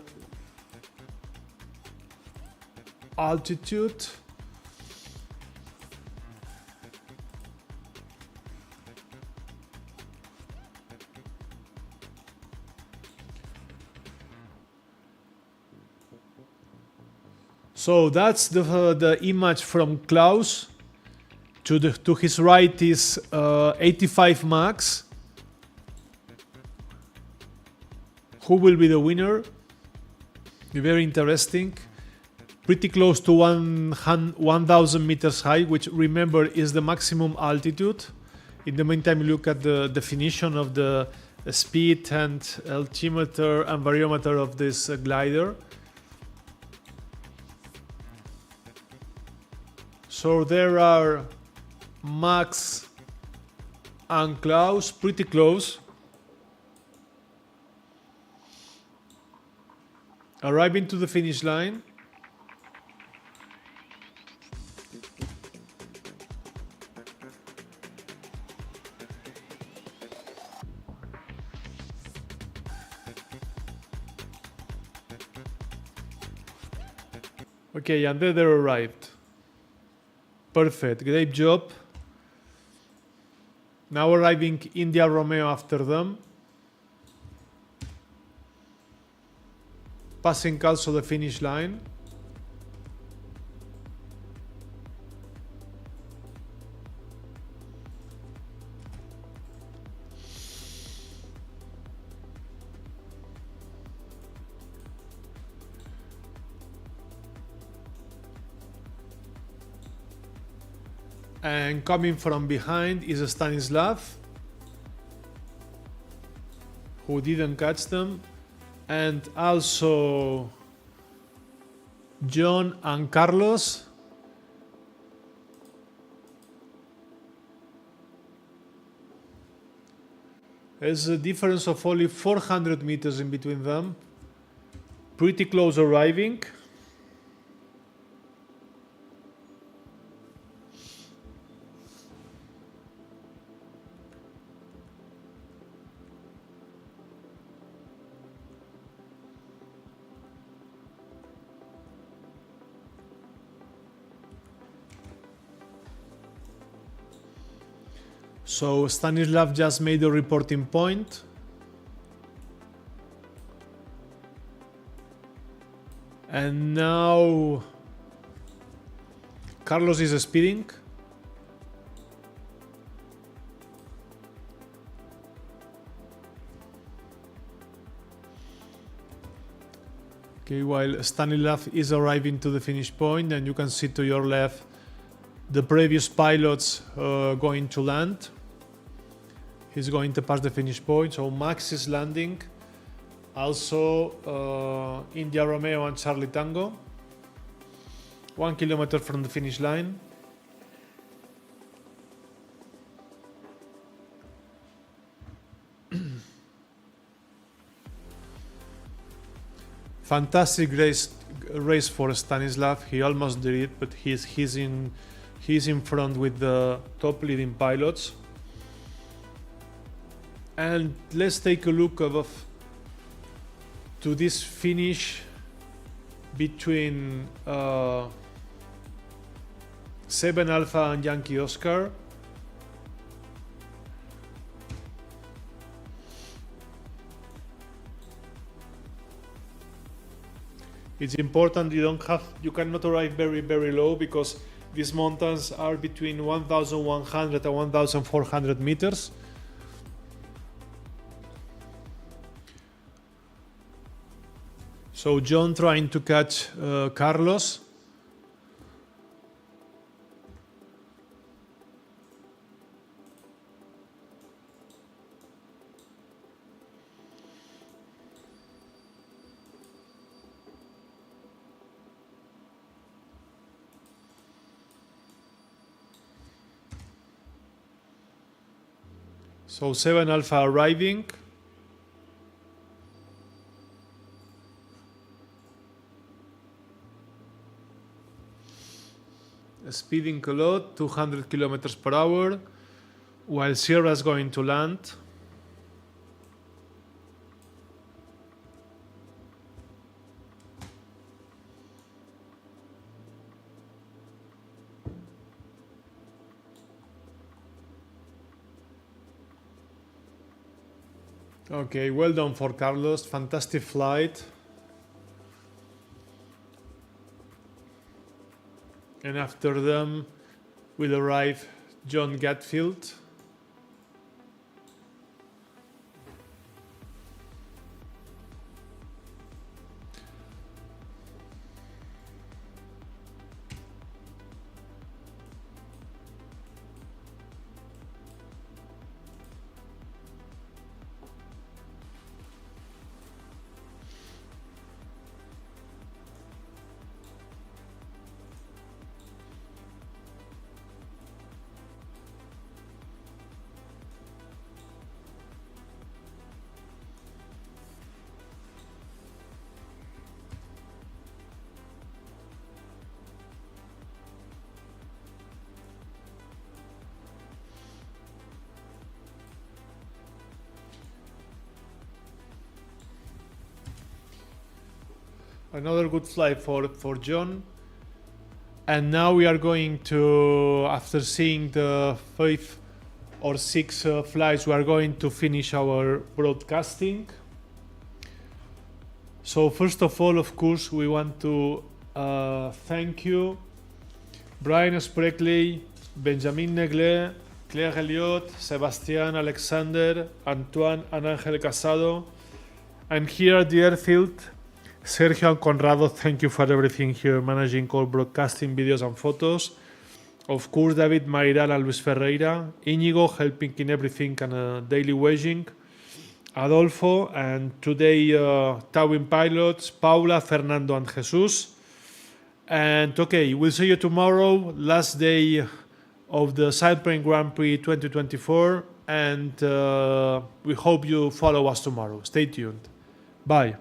altitude. So that's the image from Klaus. To his right is 85 Max. Who will be the winner? Very interesting. Pretty close to 1,000 meters high, which remember is the maximum altitude. In the meantime, look at the definition of the speed and altimeter and variometer of this glider. So there are Max and Klaus pretty close. Arriving to the finish line. Okay, and there they arrived. Perfect, great job. Now arriving India Romeo after them. Passing also the finish line. And coming from behind is Stanislav, who didn't catch them, and also John and Carlos. There's a difference of only 400 meters in between them. Pretty close arriving. So Stanislav just made a reporting point. And now Carlos is speeding. Okay, while Stanislav is arriving to the finish point, and you can see to your left the previous pilots going to land. He's going to pass the finish point, so Max is landing. Also India Romeo and Charlie Tango. 1 kilometer from the finish line. Fantastic race for Stanislav. He almost did it, but he's in front with the top leading pilots. And let's take a look to this finish between 7 Alpha and Yankee Oscar. It's important you cannot arrive very low, because these mountains are between 1,100 and 1,400 meters. So John trying to catch Carlos. So 7 Alpha arriving. Speeding a lot, 200 kilometers per hour, while Sierra is going to land. Okay, well done for Carlos, fantastic flight. And after them will arrive John Gatfield. Another good flight for John. And now we are going to, after seeing the 5 or 6 flights, we are going to finish our broadcasting. So first of all, of course, we want to thank you, Brian Spreckley, Benjamin Neglet, Claire Elliott, Sebastian Alexander, Antoine and Ángel Casado, and here at the airfield, Sergio and Conrado. Thank you for everything here, managing all broadcasting videos and photos. Of course, David Mariral and Luis Ferreira, Íñigo helping in everything and daily waging, Adolfo, and today towing pilots, Paula, Fernando and Jesus. And okay, we'll see you tomorrow, last day of the Sailplane Grand Prix 2024, and we hope you follow us tomorrow. Stay tuned. Bye.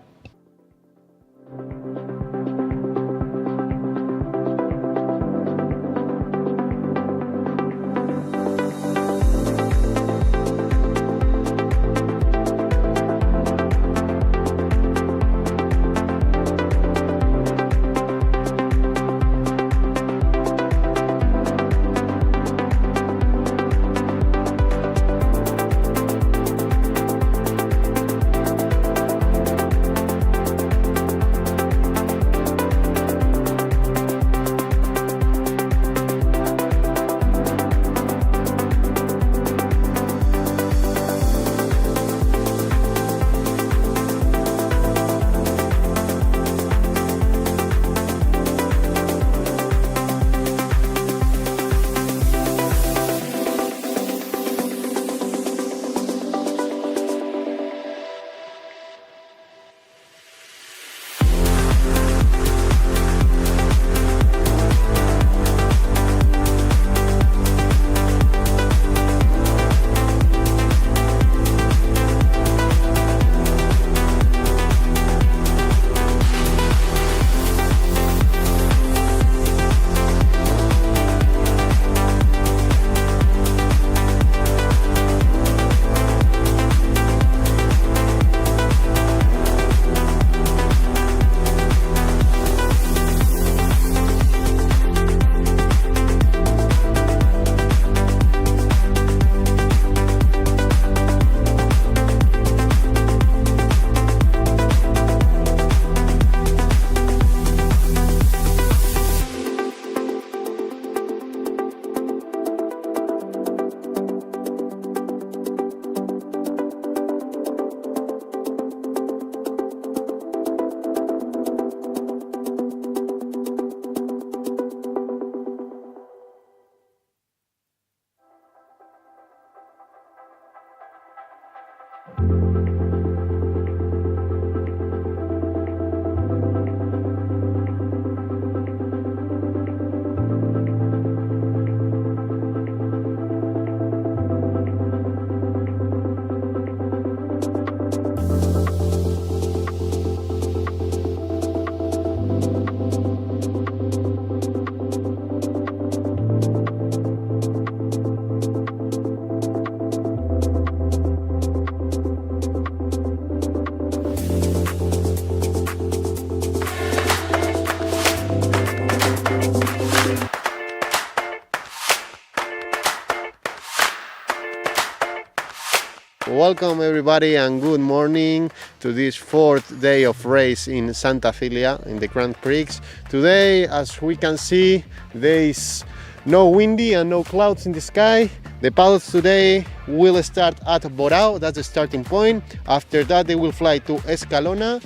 Welcome everybody and good morning to this fourth day of race in Santa Cilia in the Grand Prix. Today, as we can see, there is no windy and no clouds in the sky. The pilots today will start at Borao, that's the starting point. After that they will fly to Escalona.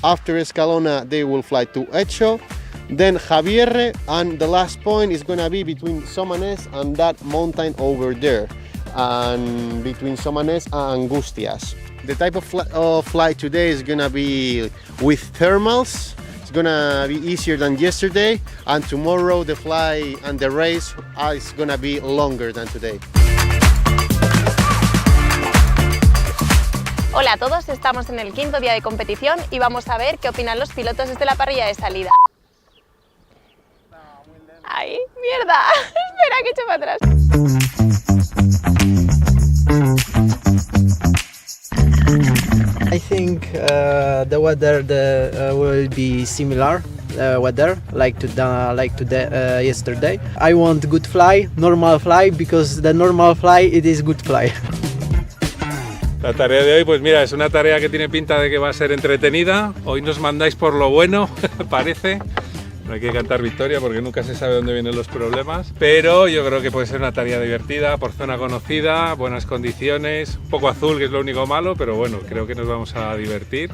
After Escalona they will fly to Echo, then Javierre, and the last point is gonna be between Somanes and that mountain over there, and between Somanes and Angustias. The type of flight today is gonna be with thermals. It's gonna be easier than yesterday, and tomorrow the flight and the race is gonna be longer than today. Hola a todos, estamos en el quinto día de competición y vamos a ver qué opinan los pilotos desde la parrilla de salida. ¡Ay, mierda! Espera, que he hecho para atrás. I think the weather will be similar weather like today, yesterday. I want good fly, normal fly, because the normal fly it is good fly. La tarea de hoy, pues mira, es una tarea que tiene pinta de que va a ser entretenida. Hoy nos mandáis por lo bueno, parece. No hay que cantar victoria porque nunca se sabe dónde vienen los problemas, pero yo creo que puede ser una tarea divertida, por zona conocida, buenas condiciones, un poco azul, que es lo único malo, pero bueno, creo que nos vamos a divertir.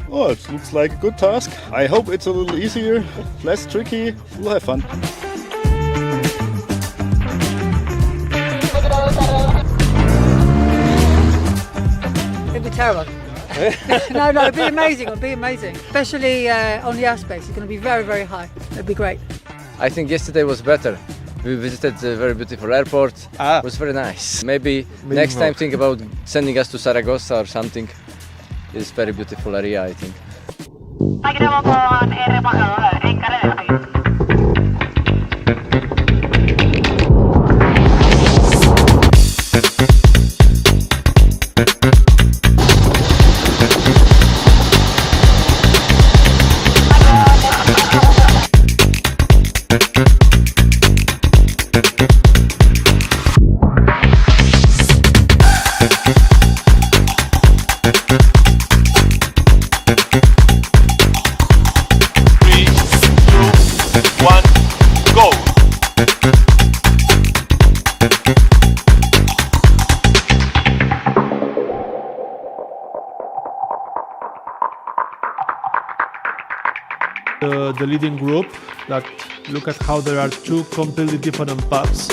Oh, it looks like a good task. I hope it's a little easier, less tricky. We'll have fun. It'd be terrible. No, it'd be amazing. It'd be amazing, especially on the airspace. It's going to be very, very high. It'd be great. I think yesterday was better. We visited a very beautiful airport. It was very nice. Maybe next time think about sending us to Zaragoza or something. It's very beautiful area, I think. Aquí estamos con el embajador en carrera. The leading group, that look at how there are two completely different paths.